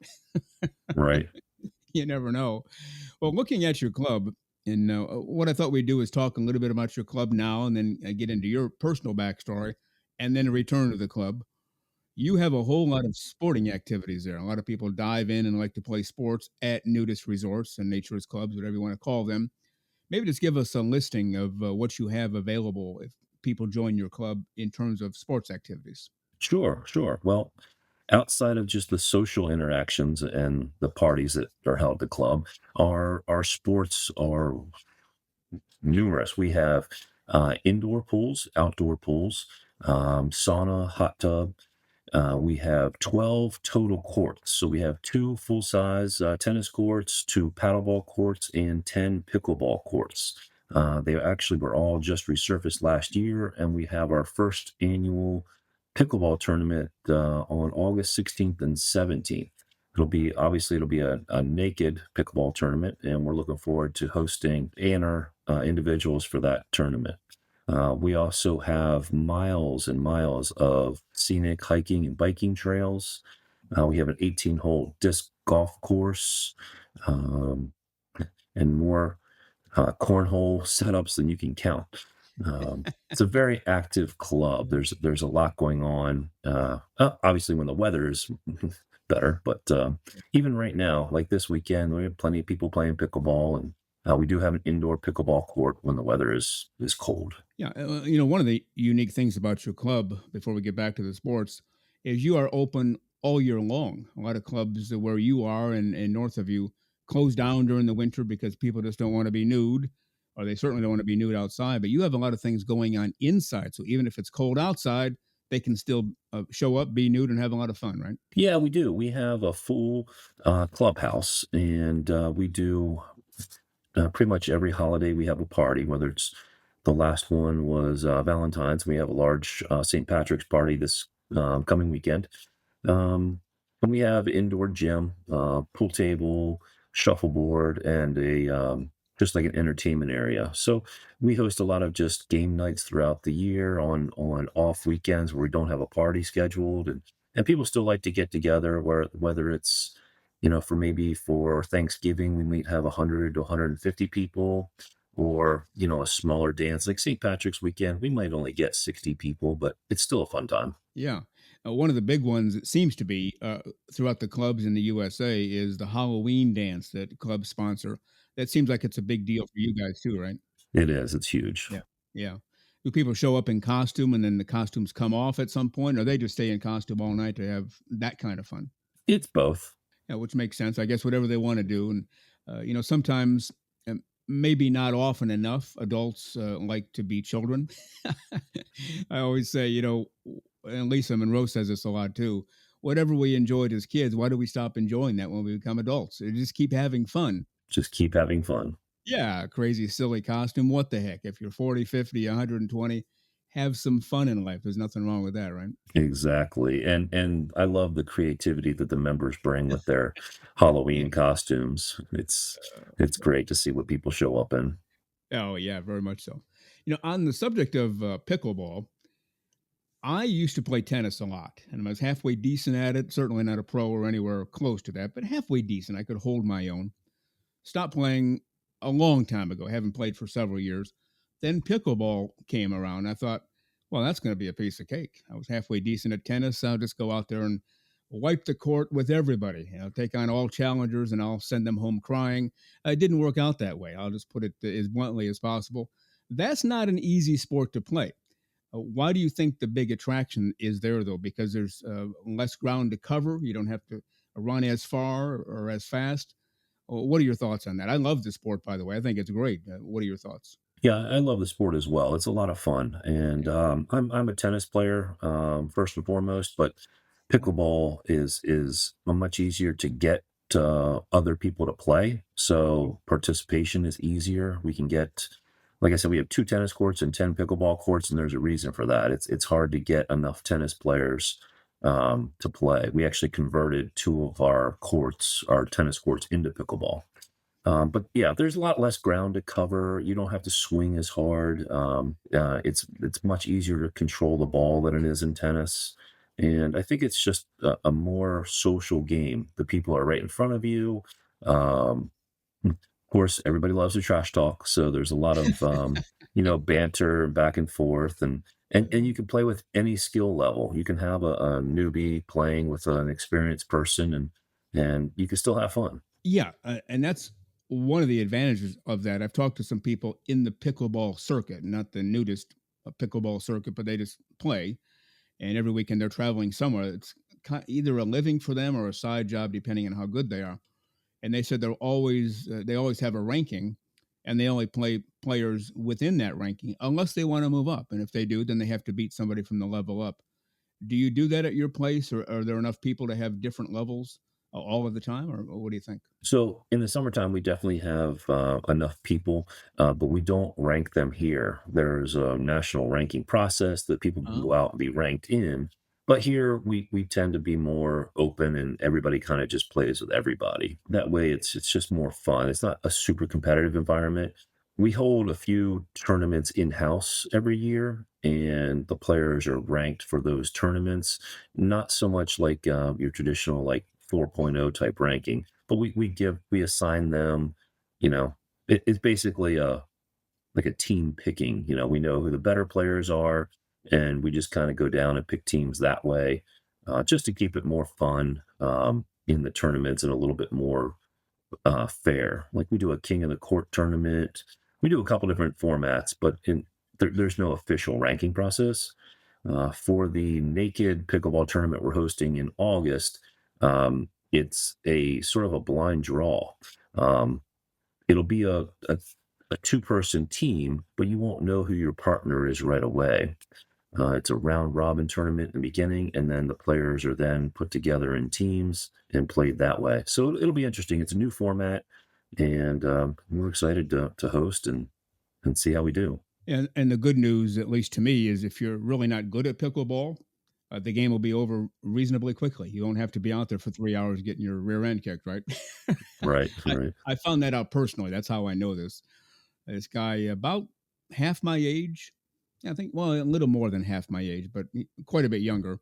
Right. You never know. Well, looking at your club, and what I thought we'd do is talk a little bit about your club now, and then get into your personal backstory, and then return to the club. You have a whole lot of sporting activities there. A lot of people dive in and like to play sports at nudist resorts and naturist clubs, whatever you want to call them. Maybe just give us a listing of what you have available if people join your club in terms of sports activities. Sure, sure. Well, outside of just the social interactions and the parties that are held at the club, our sports are numerous. We have indoor pools, outdoor pools, sauna, hot tub. We have 12 total courts. So we have two full size tennis courts, two paddleball courts, and 10 pickleball courts. They actually were all just resurfaced last year, and we have our first annual pickleball tournament on August 16th and 17th. It'll be a naked pickleball tournament, and we're looking forward to hosting A&R individuals for that tournament. We also have miles and miles of scenic hiking and biking trails. We have an 18-hole disc golf course um, and more cornhole setups than you can count. It's a very active club. There's a lot going on. Obviously, when the weather is better, but even right now, like this weekend, we have plenty of people playing pickleball, and we do have an indoor pickleball court when the weather is cold. Yeah, one of the unique things about your club, before we get back to the sports, is you are open all year long. A lot of clubs where you are and north of you close down during the winter because people just don't want to be nude, or they certainly don't want to be nude outside. But you have a lot of things going on inside, so even if it's cold outside, they can still show up, be nude, and have a lot of fun, right? Yeah, we do. We have a full clubhouse, and we do pretty much every holiday we have a party, whether it's the last one was Valentine's. We have a large St. Patrick's party this coming weekend. And we have indoor gym, pool table, shuffleboard, and a just like an entertainment area. So we host a lot of just game nights throughout the year on off weekends where we don't have a party scheduled, and people still like to get together. Whether it's for maybe for Thanksgiving, we might have 100 to 150 people, or a smaller dance like St. Patrick's weekend, we might only get 60 people, but it's still a fun time. Yeah. One of the big ones, it seems to be throughout the clubs in the USA, is the Halloween dance that clubs sponsor. That seems like it's a big deal for you guys too, right? It is. It's huge. Yeah. Yeah. Do people show up in costume and then the costumes come off at some point, or they just stay in costume all night to have that kind of fun? It's both. Yeah, which makes sense. I guess whatever they want to do. And, sometimes, maybe not often enough, adults like to be children. I always say, and Lisa Monroe says this a lot too. Whatever we enjoyed as kids, why do we stop enjoying that when we become adults? Just keep having fun. Just keep having fun. Yeah, crazy, silly costume. What the heck? If you're 40, 50, 120, have some fun in life. There's nothing wrong with that, right? Exactly. And I love the creativity that the members bring with their Halloween costumes. It's great to see what people show up in. Oh, yeah, very much so. On the subject of pickleball, I used to play tennis a lot, and I was halfway decent at it. Certainly not a pro or anywhere close to that, but halfway decent. I could hold my own. Stopped playing a long time ago. Haven't played for several years. Then pickleball came around. I thought, well, that's going to be a piece of cake. I was halfway decent at tennis. I'll just go out there and wipe the court with everybody. I'll take on all challengers and I'll send them home crying. It didn't work out that way. I'll just put it as bluntly as possible. That's not an easy sport to play. Why do you think the big attraction is there, though? Because there's less ground to cover. You don't have to run as far or as fast. What are your thoughts on that? I love the sport, by the way. I think it's great. What are your thoughts? Yeah, I love the sport as well. It's a lot of fun, and I'm a tennis player first and foremost, but pickleball is much easier to get other people to play. So participation is easier. We can get, like I said, we have 2 tennis courts and 10 pickleball courts, and there's a reason for that. It's hard to get enough tennis players to play. We actually converted 2 of our tennis courts, into pickleball. But yeah, there's a lot less ground to cover. You don't have to swing as hard. It's much easier to control the ball than it is in tennis. And I think it's just a more social game. The people are right in front of you. Of course, everybody loves to trash talk, so there's a lot of banter back and forth, and you can play with any skill level. You can have a newbie playing with an experienced person, and you can still have fun. Yeah, and that's one of the advantages of that. I've talked to some people in the pickleball circuit, not the nudist pickleball circuit, but they just play. And every weekend they're traveling somewhere. It's either a living for them or a side job, depending on how good they are. And they said they always have a ranking, and they only play players within that ranking unless they want to move up. And if they do, then they have to beat somebody from the level up. Do you do that at your place, or are there enough people to have different levels all of the time, or what do you think? So in the summertime, we definitely have enough people, but we don't rank them here. There's a national ranking process that people can go Oh, out and be ranked in. But here we tend to be more open, and everybody kind of just plays with everybody. That way, it's just more fun. It's not a super competitive environment. We hold a few tournaments in house every year, and the players are ranked for those tournaments. Not so much like your traditional like 4.0 type ranking, but we assign them, you know, it's basically like a team picking. We know who the better players are, and we just kind of go down and pick teams that way, just to keep it more fun in the tournaments and a little bit more fair. Like we do a King of the Court tournament. We do a couple different formats, but there's no official ranking process. For the naked pickleball tournament we're hosting in August, it's a sort of a blind draw. Um, it'll be a two-person team, but you won't know who your partner is right away. It's a round robin tournament in the beginning, and then the players are then put together in teams and played that way. So it'll be interesting. It's a new format, and we're excited to host and see how we do. And the good news, at least to me, is if you're really not good at pickleball, the game will be over reasonably quickly. You won't have to be out there for 3 hours getting your rear end kicked, right? Right, I, right. I found that out personally. That's how I know this. This guy, about half my age, I think, well, a little more than half my age, but quite a bit younger,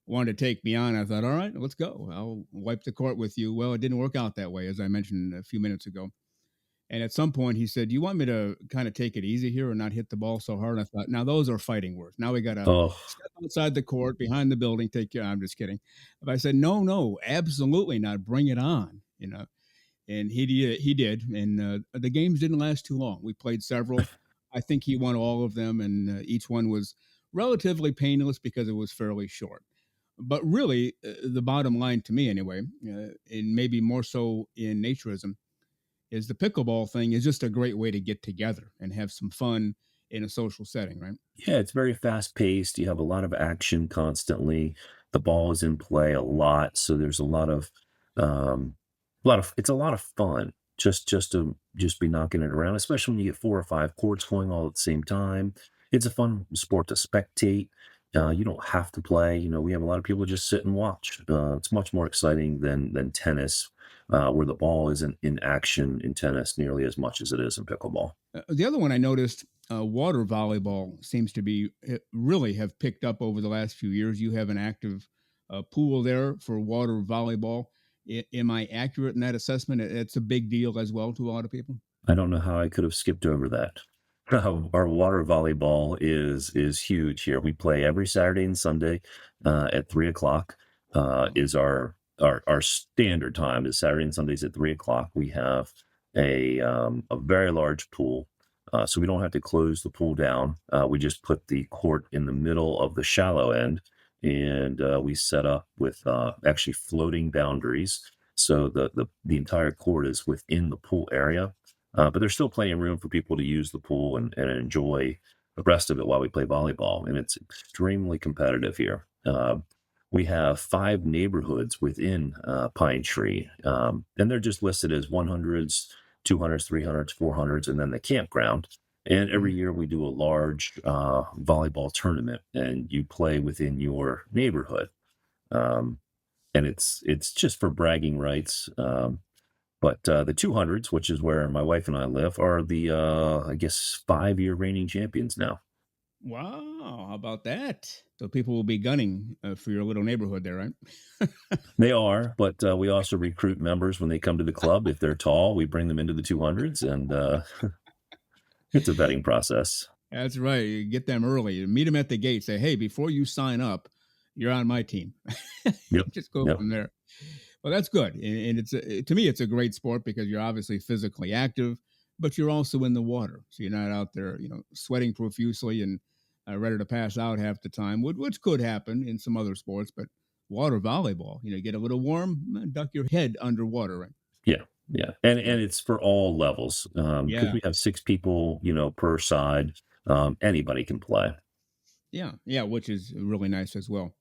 wanted to take me on. I thought, all right, let's go. I'll wipe the court with you. Well, it didn't work out that way, as I mentioned a few minutes ago. And at some point, he said, "Do you want me to kind of take it easy here and not hit the ball so hard?" And I thought, now those are fighting words. Now we got to Oh, step outside the court, behind the building, take care. I'm just kidding. But I said, no, no, absolutely not. Bring it on, And he did. And the games didn't last too long. We played several. I think he won all of them, and each one was relatively painless because it was fairly short. But really, the bottom line to me, anyway, and maybe more so in naturism, is the pickleball thing is just a great way to get together and have some fun in a social setting, right? yeah, it's very fast paced. You have a lot of action constantly. The ball is in play a lot, so there's it's a lot of fun just to just be knocking it around, especially when you get four or five courts going all at the same time. It's a fun sport to spectate. You don't have to play. We have a lot of people just sit and watch. It's much more exciting than tennis, where the ball isn't in action in tennis nearly as much as it is in pickleball. The other one I noticed, water volleyball seems to be really have picked up over the last few years. You have an active pool there for water volleyball. Am I accurate in that assessment? It's a big deal as well to a lot of people. I don't know how I could have skipped over that. Our water volleyball is huge here. We play every Saturday and Sunday at 3 o'clock. Is our standard time is Saturday and Sundays at 3 o'clock. We have a very large pool, so we don't have to close the pool down. We just put the court in the middle of the shallow end, and we set up with actually floating boundaries, so the entire court is within the pool area. But there's still plenty of room for people to use the pool and enjoy the rest of it while we play volleyball. And it's extremely competitive here. We have 5 neighborhoods within Pine Tree, and they're just listed as 100s, 200s, 300s, 400s, and then the campground. And every year we do a large volleyball tournament, and you play within your neighborhood. Um, and it's just for bragging rights. But the 200s, which is where my wife and I live, are the, I guess, 5-year reigning champions now. Wow, how about that? So people will be gunning for your little neighborhood there, right? They are, but we also recruit members when they come to the club. If they're tall, we bring them into the 200s, and it's a vetting process. That's right. You get them early. Meet them at the gate. Say, hey, before you sign up, you're on my team. Yep. Just go Yep. from there. Well, that's good, and to me, it's a great sport because you're obviously physically active, but you're also in the water, so you're not out there, sweating profusely and ready to pass out half the time, which could happen in some other sports. But water volleyball, get a little warm, duck your head underwater, right? Yeah. Yeah. And it's for all levels, because Yeah, we have 6 people, per side. Anybody can play. yeah, yeah, which is really nice as well.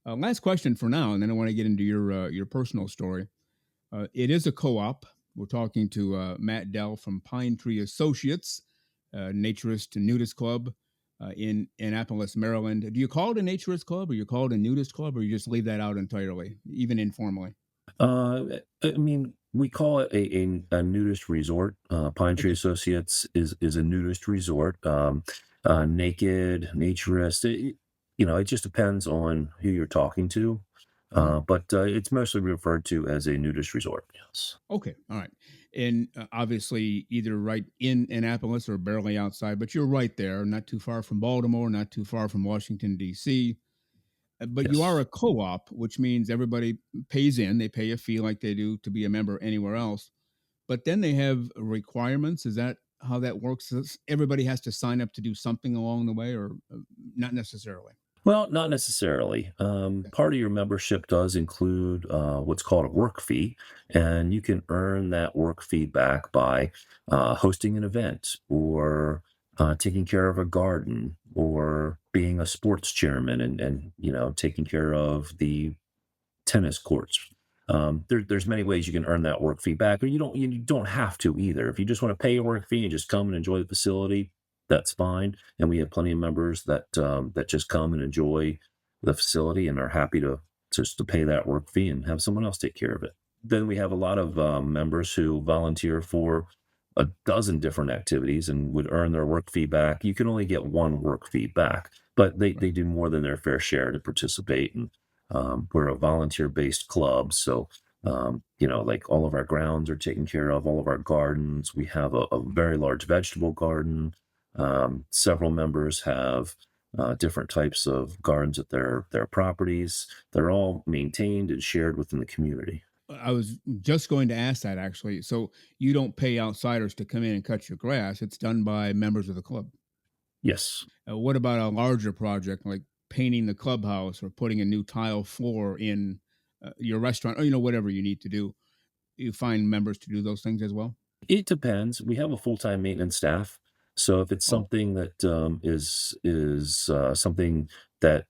Last question for now, and then I want to get into your personal story. It is a co-op. We're talking to Matt DELL from Pine Tree Associates, Naturist and Nudist Club in Annapolis, Maryland. Do you call it a Naturist Club, or you call it a Nudist Club, or you just leave that out entirely, even informally? I mean, we call it a nudist resort. Pine Tree Okay. Associates is a nudist resort. Naked, naturist. It just depends on who you're talking to. Mhm. But it's mostly referred to as a nudist resort. Yes. Okay. All right. And obviously either right in Annapolis or barely outside, but you're right there, not too far from Baltimore, not too far from Washington, D.C. But you are a Yes. co op, which means everybody pays in, they pay a fee like they do to be a member anywhere else. But then they have requirements. Is that how that works? Everybody has to sign up to do something along the way, or not necessarily? Well, not necessarily. Part of your membership does include what's called a work fee, and you can earn that work fee back by hosting an event or taking care of a garden or being a sports chairman and taking care of the tennis courts. There's many ways you can earn that work fee back, or you don't have to either. If you just want to pay your work fee and just come and enjoy the facility, that's fine. And we have plenty of members that just come and enjoy the facility and are happy to just to pay that work fee and have someone else take care of it. Then we have a lot of members who volunteer for a dozen different activities and would earn their work fee back. You can only get one work fee back, but they do more than their fair share to participate. And we're a volunteer based club. So, like all of our grounds are taken care of, all of our gardens. We have a very large vegetable garden. Several members have different types of gardens at their properties. They're all maintained and shared within the community. I was just going to ask that actually. So you don't pay outsiders to come in and cut your grass. It's done by members of the club. Yes. What about a larger project like painting the clubhouse or putting a new tile floor in your restaurant, or whatever you need to do? You find members to do those things as well. It depends. We have a full-time maintenance staff. So if it's Oh, something that is something that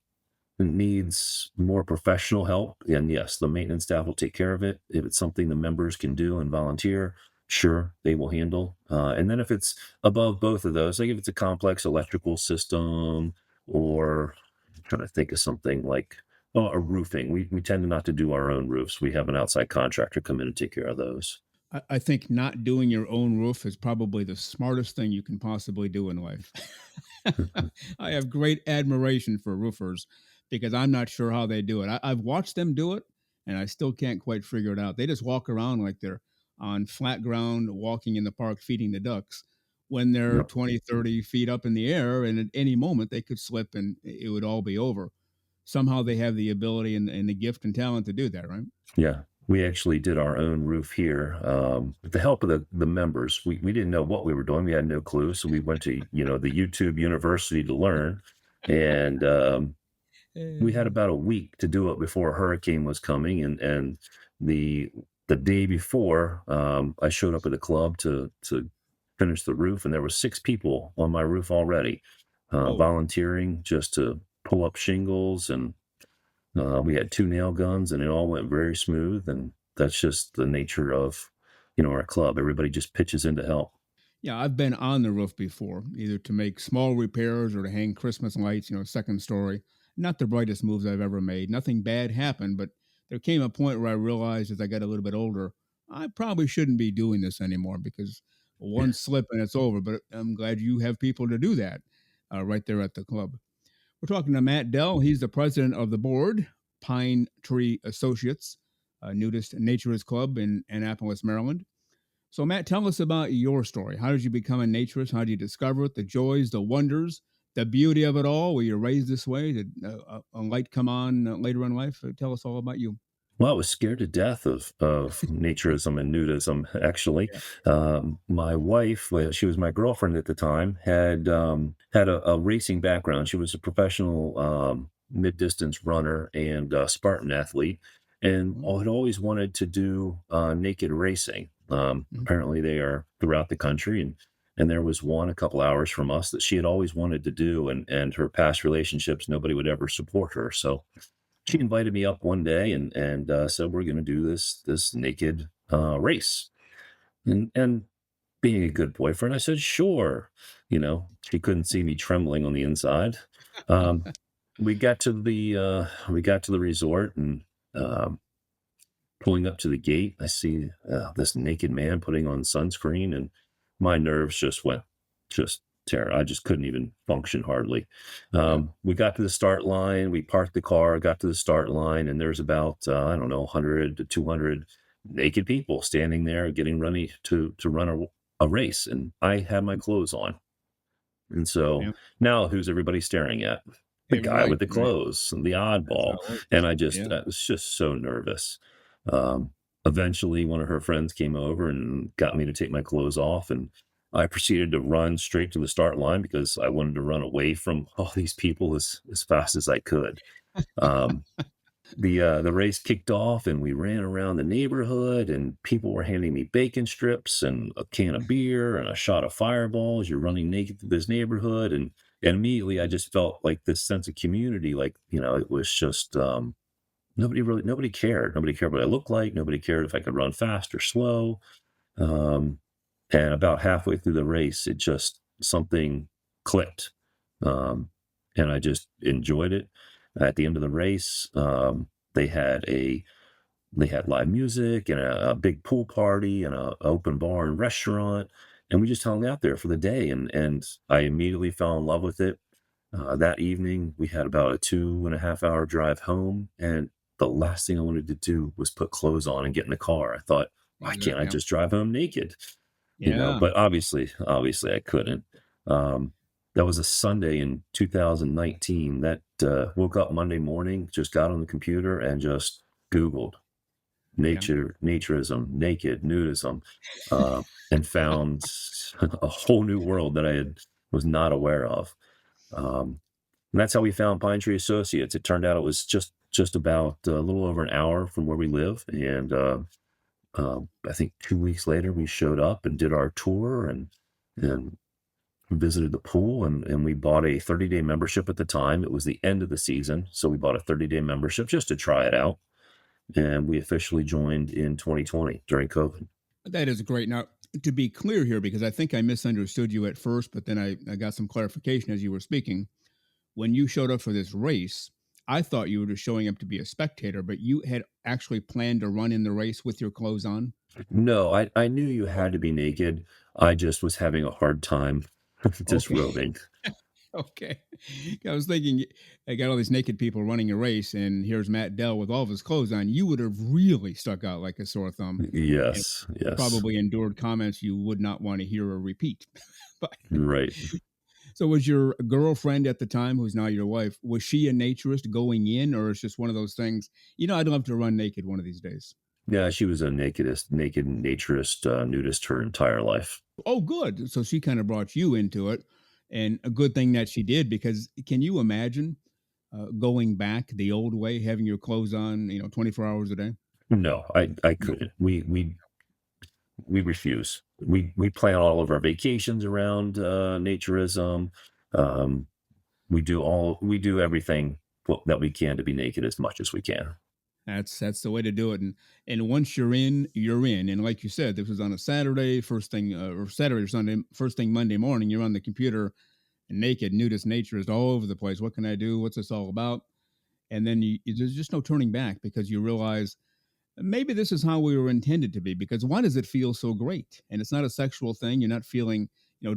needs more professional help, and yes, the maintenance staff will take care of it. If it's something the members can do and volunteer, sure, they will handle. And then if it's above both of those, like if it's a complex electrical system, or I'm trying to think of something like a roofing, we tend to not to do our own roofs. We have an outside contractor come in and take care of those. I think not doing your own roof is probably the smartest thing you can possibly do in life. I have great admiration for roofers because I'm not sure how they do it. I've watched them do it and I still can't quite figure it out. They just walk around like they're on flat ground, walking in the park, feeding the ducks when they're Yep. 20, 30 feet up in the air. And at any moment, they could slip and it would all be over. Somehow they have the ability and the gift and talent to do that, right? Yeah, we actually did our own roof here with the help of the members. We didn't know what we were doing. We had no clue, so we went to the YouTube University to learn, and we had about a week to do it before a hurricane was coming, and the the day before, I showed up at the club to finish the roof, and there was 6 people on my roof already Oh, volunteering just to pull up shingles and we had 2 nail guns, and it all went very smooth, and that's just the nature of, our club. Everybody just pitches in to help. yeah, I've been on the roof before, either to make small repairs or to hang Christmas lights, second story. Not the brightest moves I've ever made. Nothing bad happened, but there came a point where I realized as I got a little bit older, I probably shouldn't be doing this anymore because one slip and it's over. But I'm glad you have people to do that right there at the club. We're talking to Matt Dell. He's the president of the board, Pine Tree Associates, a nudist naturist club in Annapolis, Maryland. So, Matt, tell us about your story. How did you become a naturist? How did you discover it? The joys, the wonders, the beauty of it all. Were you raised this way? Did a light come on later in life? Tell us all about you. Well, I was scared to death of naturism and nudism. Actually, Yeah. my wife, well, she was my girlfriend at the time, had a racing background. She was a professional mid distance runner and Spartan athlete, and Oh, had always wanted to do naked racing. mhm. Apparently, they are throughout the country, and there was one a couple hours from us that she had always wanted to do, and her past relationships, nobody would ever support her. So she invited me up one day and said we're going to do this naked race, and being a good boyfriend, I said sure. She couldn't see me trembling on the inside. um, we got to the resort, and um, pulling up to the gate, I see this naked man putting on sunscreen, and my nerves just went just terror. I just couldn't even function hardly. Yeah. We got to the start line. We parked the car, got to the start line, and there's about I don't know 100 to 200 naked people standing there getting ready to run a race, and I had my clothes on. And so Yeah. now who's everybody staring at? The guy Right. with the Right. clothes, the That's how oddball. it works. And Yeah. I was just so nervous. Um, Eventually, one of her friends came over and got me to take my clothes off. And I proceeded to run straight to the start line because I wanted to run away from all these people as fast as I could. Um, the race kicked off and we ran around the neighborhood and people were handing me bacon strips and a can of beer and a shot of fireballs. You're running naked through this neighborhood and immediately I just felt like this sense of community, like, it was just nobody cared. Nobody cared what I looked like. Nobody cared if I could run fast or slow. Um, and about halfway through the race, it just something clicked. Um, and I just enjoyed it. At the end of the race, they had a they had live music and a big pool party and a open bar and restaurant, and we just hung out there for the day. And I immediately fell in love with it. That evening, we had about a 2.5 hour drive home, and the last thing I wanted to do was put clothes on and get in the car. I thought, why can't I Yeah. just drive home naked? Yeah. But obviously I couldn't. Um, that was a Sunday in 2019 that woke up Monday morning, just got on the computer and just Googled Yeah. naturism, naked, nudism, and found a whole new world that was not aware of. Um, and that's how we found Pine Tree Associates. It turned out it was just about a little over an hour from where we live, and I think 2 weeks later we showed up and did our tour and visited the pool and we bought a 30-day membership at the time. It was the end of the season, so we bought a 30-day membership just to try it out, and we officially joined in 2020 during COVID. That is great. Now, to be clear here, because I think I misunderstood you at first, but then I got some clarification as you were speaking. When you showed up for this race, I thought you were just showing up to be a spectator, but you had actually planned to run in the race with your clothes on. No, I knew you had to be naked. I just was having a hard time Okay. disrobing. Okay. I was thinking, I got all these naked people running a race, and here's Matt Dell with all of his clothes on. You would have really stuck out like a sore thumb and Yes, yes, probably endured comments you would not want to hear or repeat. But right. so, was your girlfriend at the time, who's now your wife, was she a naturist going in, or it's just one of those things? I'd love to run naked one of these days. Yeah, she was a naked naturist, nudist her entire life. Oh, good. So she kind of brought you into it, and a good thing that she did, because can you imagine going back the old way, having your clothes on, 24 hours a day? No, I No. couldn't. We refuse. We plan all of our vacations around naturism. Um, we do everything that we can to be naked as much as we can. That's the way to do it, and once you're in, you're in. And like you said, this was on a Saturday, first thing, or Saturday or Sunday, first thing Monday morning. You're on the computer, naked, nudist, naturist, all over the place. What can I do? What's this all about? And then there's just no turning back, because you realize maybe this is how we were intended to be. Because why does it feel so great? And it's not a sexual thing. You're not feeling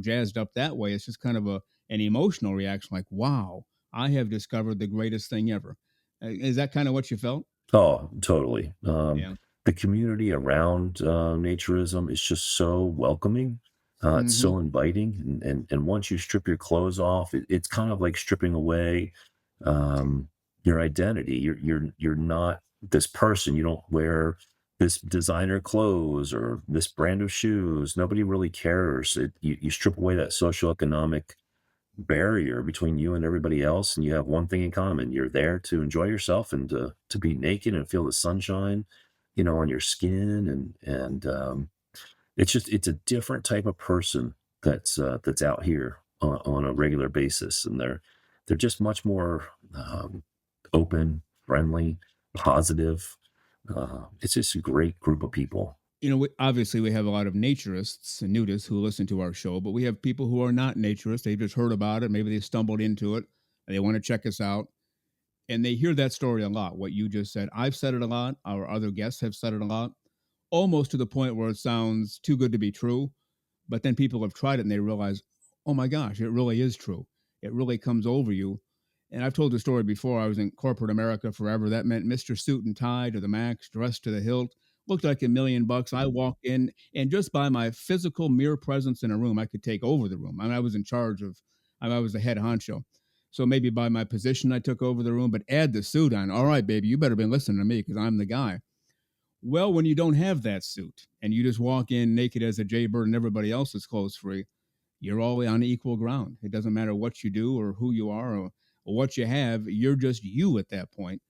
jazzed up that way. It's just kind of an emotional reaction, like, wow, I have discovered the greatest thing ever. Is that kind of what you felt? Oh, totally. Yeah. The community around naturism is just so welcoming. It's Hmm. so inviting, and once you strip your clothes off, it's kind of like stripping away your identity. You're not this person. You don't wear this designer clothes or this brand of shoes. Nobody really cares. You strip away that socioeconomic barrier between you and everybody else, and you have one thing in common. You're there to enjoy yourself and to be naked and feel the sunshine, on your skin, and it's a different type of person that's out here on a regular basis, and they're just much more open, friendly, positive. It's just a great group of people. Obviously we have a lot of naturists and nudists who listen to our show, but we have people who are not naturists. They've just heard about it. Maybe they stumbled into it and they want to check us out. And they hear that story a lot, what you just said. I've said it a lot. Our other guests have said it a lot, almost to the point where it sounds too good to be true. But then people have tried it and they realize, oh my gosh, it really is true. It really comes over you. And I've told the story before. I was in corporate America forever. That meant Mr. Suit and Tie to the max, dressed to the hilt. looked like $1 million. I walked in, and just by my physical mere presence in a room, I could take over the room. I mean, I was in charge of, I was the head honcho. So maybe by my position, I took over the room, but add the suit on. All right, baby, you better be listening to me because I'm the guy. Well, when you don't have that suit and you just walk in naked as a jaybird and everybody else is clothes free, you're all on equal ground. It doesn't matter what you do or who you are or what you have. You're just you at that point.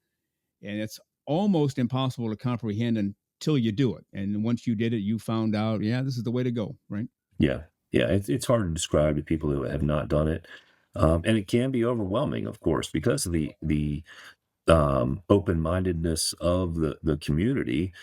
And it's almost impossible to comprehend until you do it. And once you did it, you found out, yeah, this is the way to go, right? Yeah. Yeah. It's hard to describe to people who have not done it. And it can be overwhelming, of course, because of the open-mindedness of the community.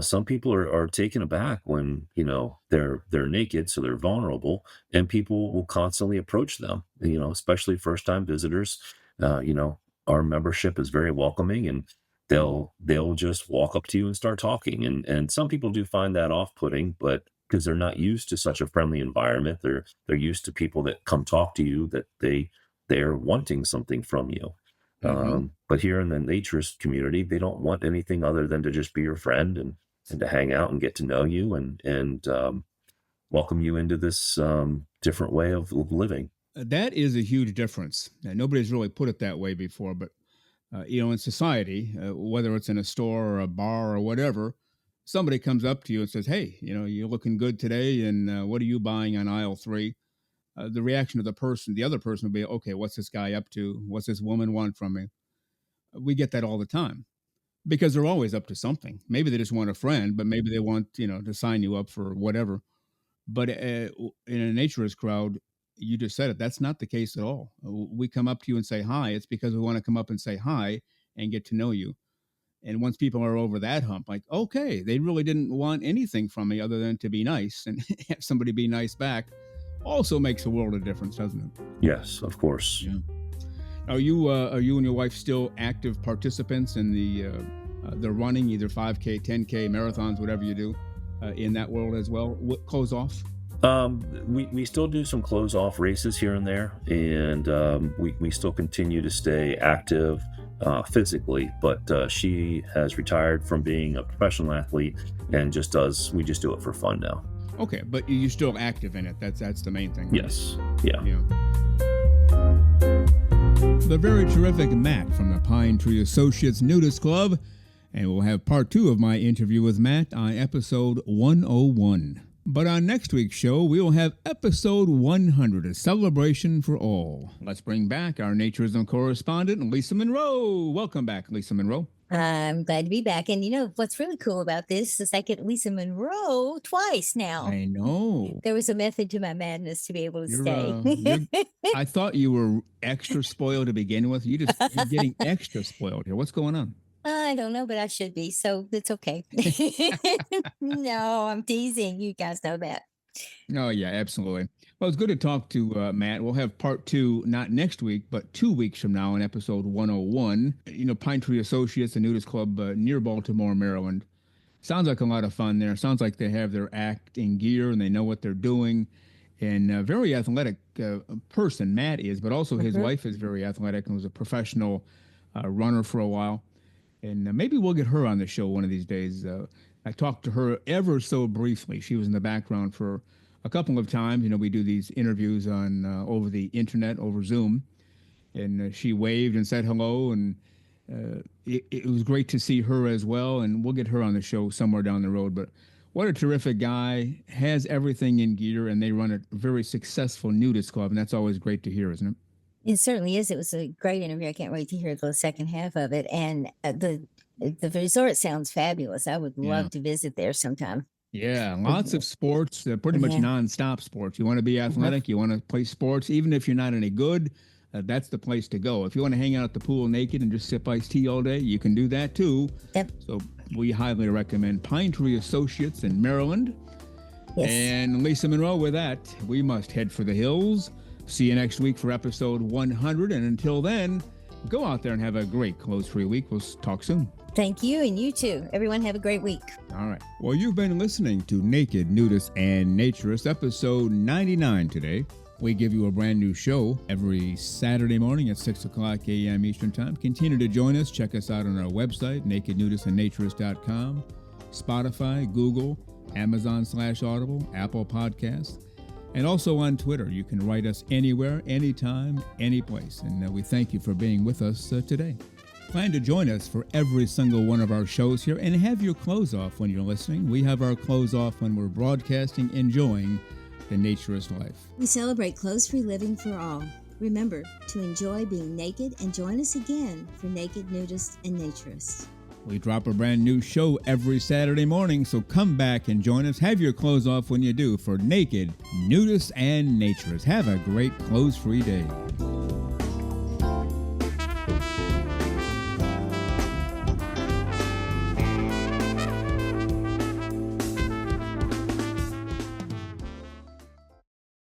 Some people are taken aback when they're naked, so they're vulnerable, and people will constantly approach them. Especially first-time visitors. Our membership is very welcoming, and they'll just walk up to you and start talking. And some people do find that off-putting, but because they're not used to such a friendly environment, they're used to people that come talk to you, that they're wanting something from you. But here in the naturist community, they don't want anything other than to just be your friend and to hang out and get to know you and welcome you into this different way of living. That is a huge difference. Nobody's really put it that way before, but in society, whether it's in a store or a bar or whatever, somebody comes up to you and says, "Hey, you're looking good today, and what are you buying on aisle 3?" The reaction of the other person will be, "Okay, what's this guy up to? What's this woman want from me?" We get that all the time because they're always up to something. Maybe they just want a friend, but maybe they want, to sign you up for whatever. But in a naturist crowd, you just said it. That's not the case at all. We come up to you and say hi. It's because we want to come up and say hi and get to know you. And once people are over that hump, like, okay, they really didn't want anything from me other than to be nice, and have somebody be nice back also makes a world of difference, doesn't it? Yes, of course. Yeah. Are you and your wife still active participants in the running, either 5K, 10K, marathons, whatever you do, in that world as well? What, close off? We still do some close off races here and there, and we still continue to stay active physically, but she has retired from being a professional athlete and we just do it for fun now. Okay, but you're still active in it. That's the main thing. Right? Yes. Yeah. The very terrific Matt from the Pine Tree Associates Nudist Club, and we'll have part 2 of my interview with Matt on episode 101. But on next week's show, we will have episode 100, a celebration for all. Let's bring back our Naturism correspondent, Lisa Monroe. Welcome back, Lisa Monroe. I'm glad to be back. And what's really cool about this is I get Lisa Monroe twice now. I know. There was a method to my madness to be able to You're, stay. I thought you were extra spoiled to begin with. You're getting extra spoiled here. What's going on? I don't know, but I should be, so it's okay. No, I'm teasing. You guys know that. Oh, yeah, absolutely. Well, it's good to talk to Matt. We'll have part 2, not next week, but 2 weeks from now in episode 101. Pine Tree Associates, the Nudist Club near Baltimore, Maryland. Sounds like a lot of fun there. Sounds like they have their act in gear and they know what they're doing. And a very athletic person, Matt is, but also his wife is very athletic and was a professional runner for a while. And maybe we'll get her on the show one of these days. I talked to her ever so briefly. She was in the background for a couple of times. We do these interviews on over the internet, over Zoom. And she waved and said hello. And it was great to see her as well. And we'll get her on the show somewhere down the road. But what a terrific guy, has everything in gear, and they run a very successful nudist club. And that's always great to hear, isn't it? It certainly is. It was a great interview. I can't wait to hear the second half of it. And the resort sounds fabulous. I would love to visit there sometime. Yeah, lots of sports, pretty much nonstop sports. You want to be athletic, you want to play sports, even if you're not any good, that's the place to go. If you want to hang out at the pool naked and just sip iced tea all day, you can do that too. Yep. So we highly recommend Pine Tree Associates in Maryland. Yes. And Lisa Monroe, with that, we must head for the hills. See you next week for episode 100. And until then, go out there and have a great clothes-free week. We'll talk soon. Thank you, and you too. Everyone have a great week. All right. Well, you've been listening to Naked, Nudist, and Naturist, episode 99 today. We give you a brand new show every Saturday morning at 6 o'clock a.m. Eastern Time. Continue to join us. Check us out on our website, nakednudistandnaturist.com. Spotify, Google, Amazon/Audible, Apple Podcasts, and also on Twitter. You can write us anywhere, anytime, any place. And we thank you for being with us today. Plan to join us for every single one of our shows here and have your clothes off when you're listening. We have our clothes off when we're broadcasting, enjoying the naturist life. We celebrate clothes-free living for all. Remember to enjoy being naked and join us again for Naked Nudists and Naturists. We drop a brand new show every Saturday morning, so come back and join us. Have your clothes off when you do for Naked Nudists and Naturists. Have a great clothes-free day.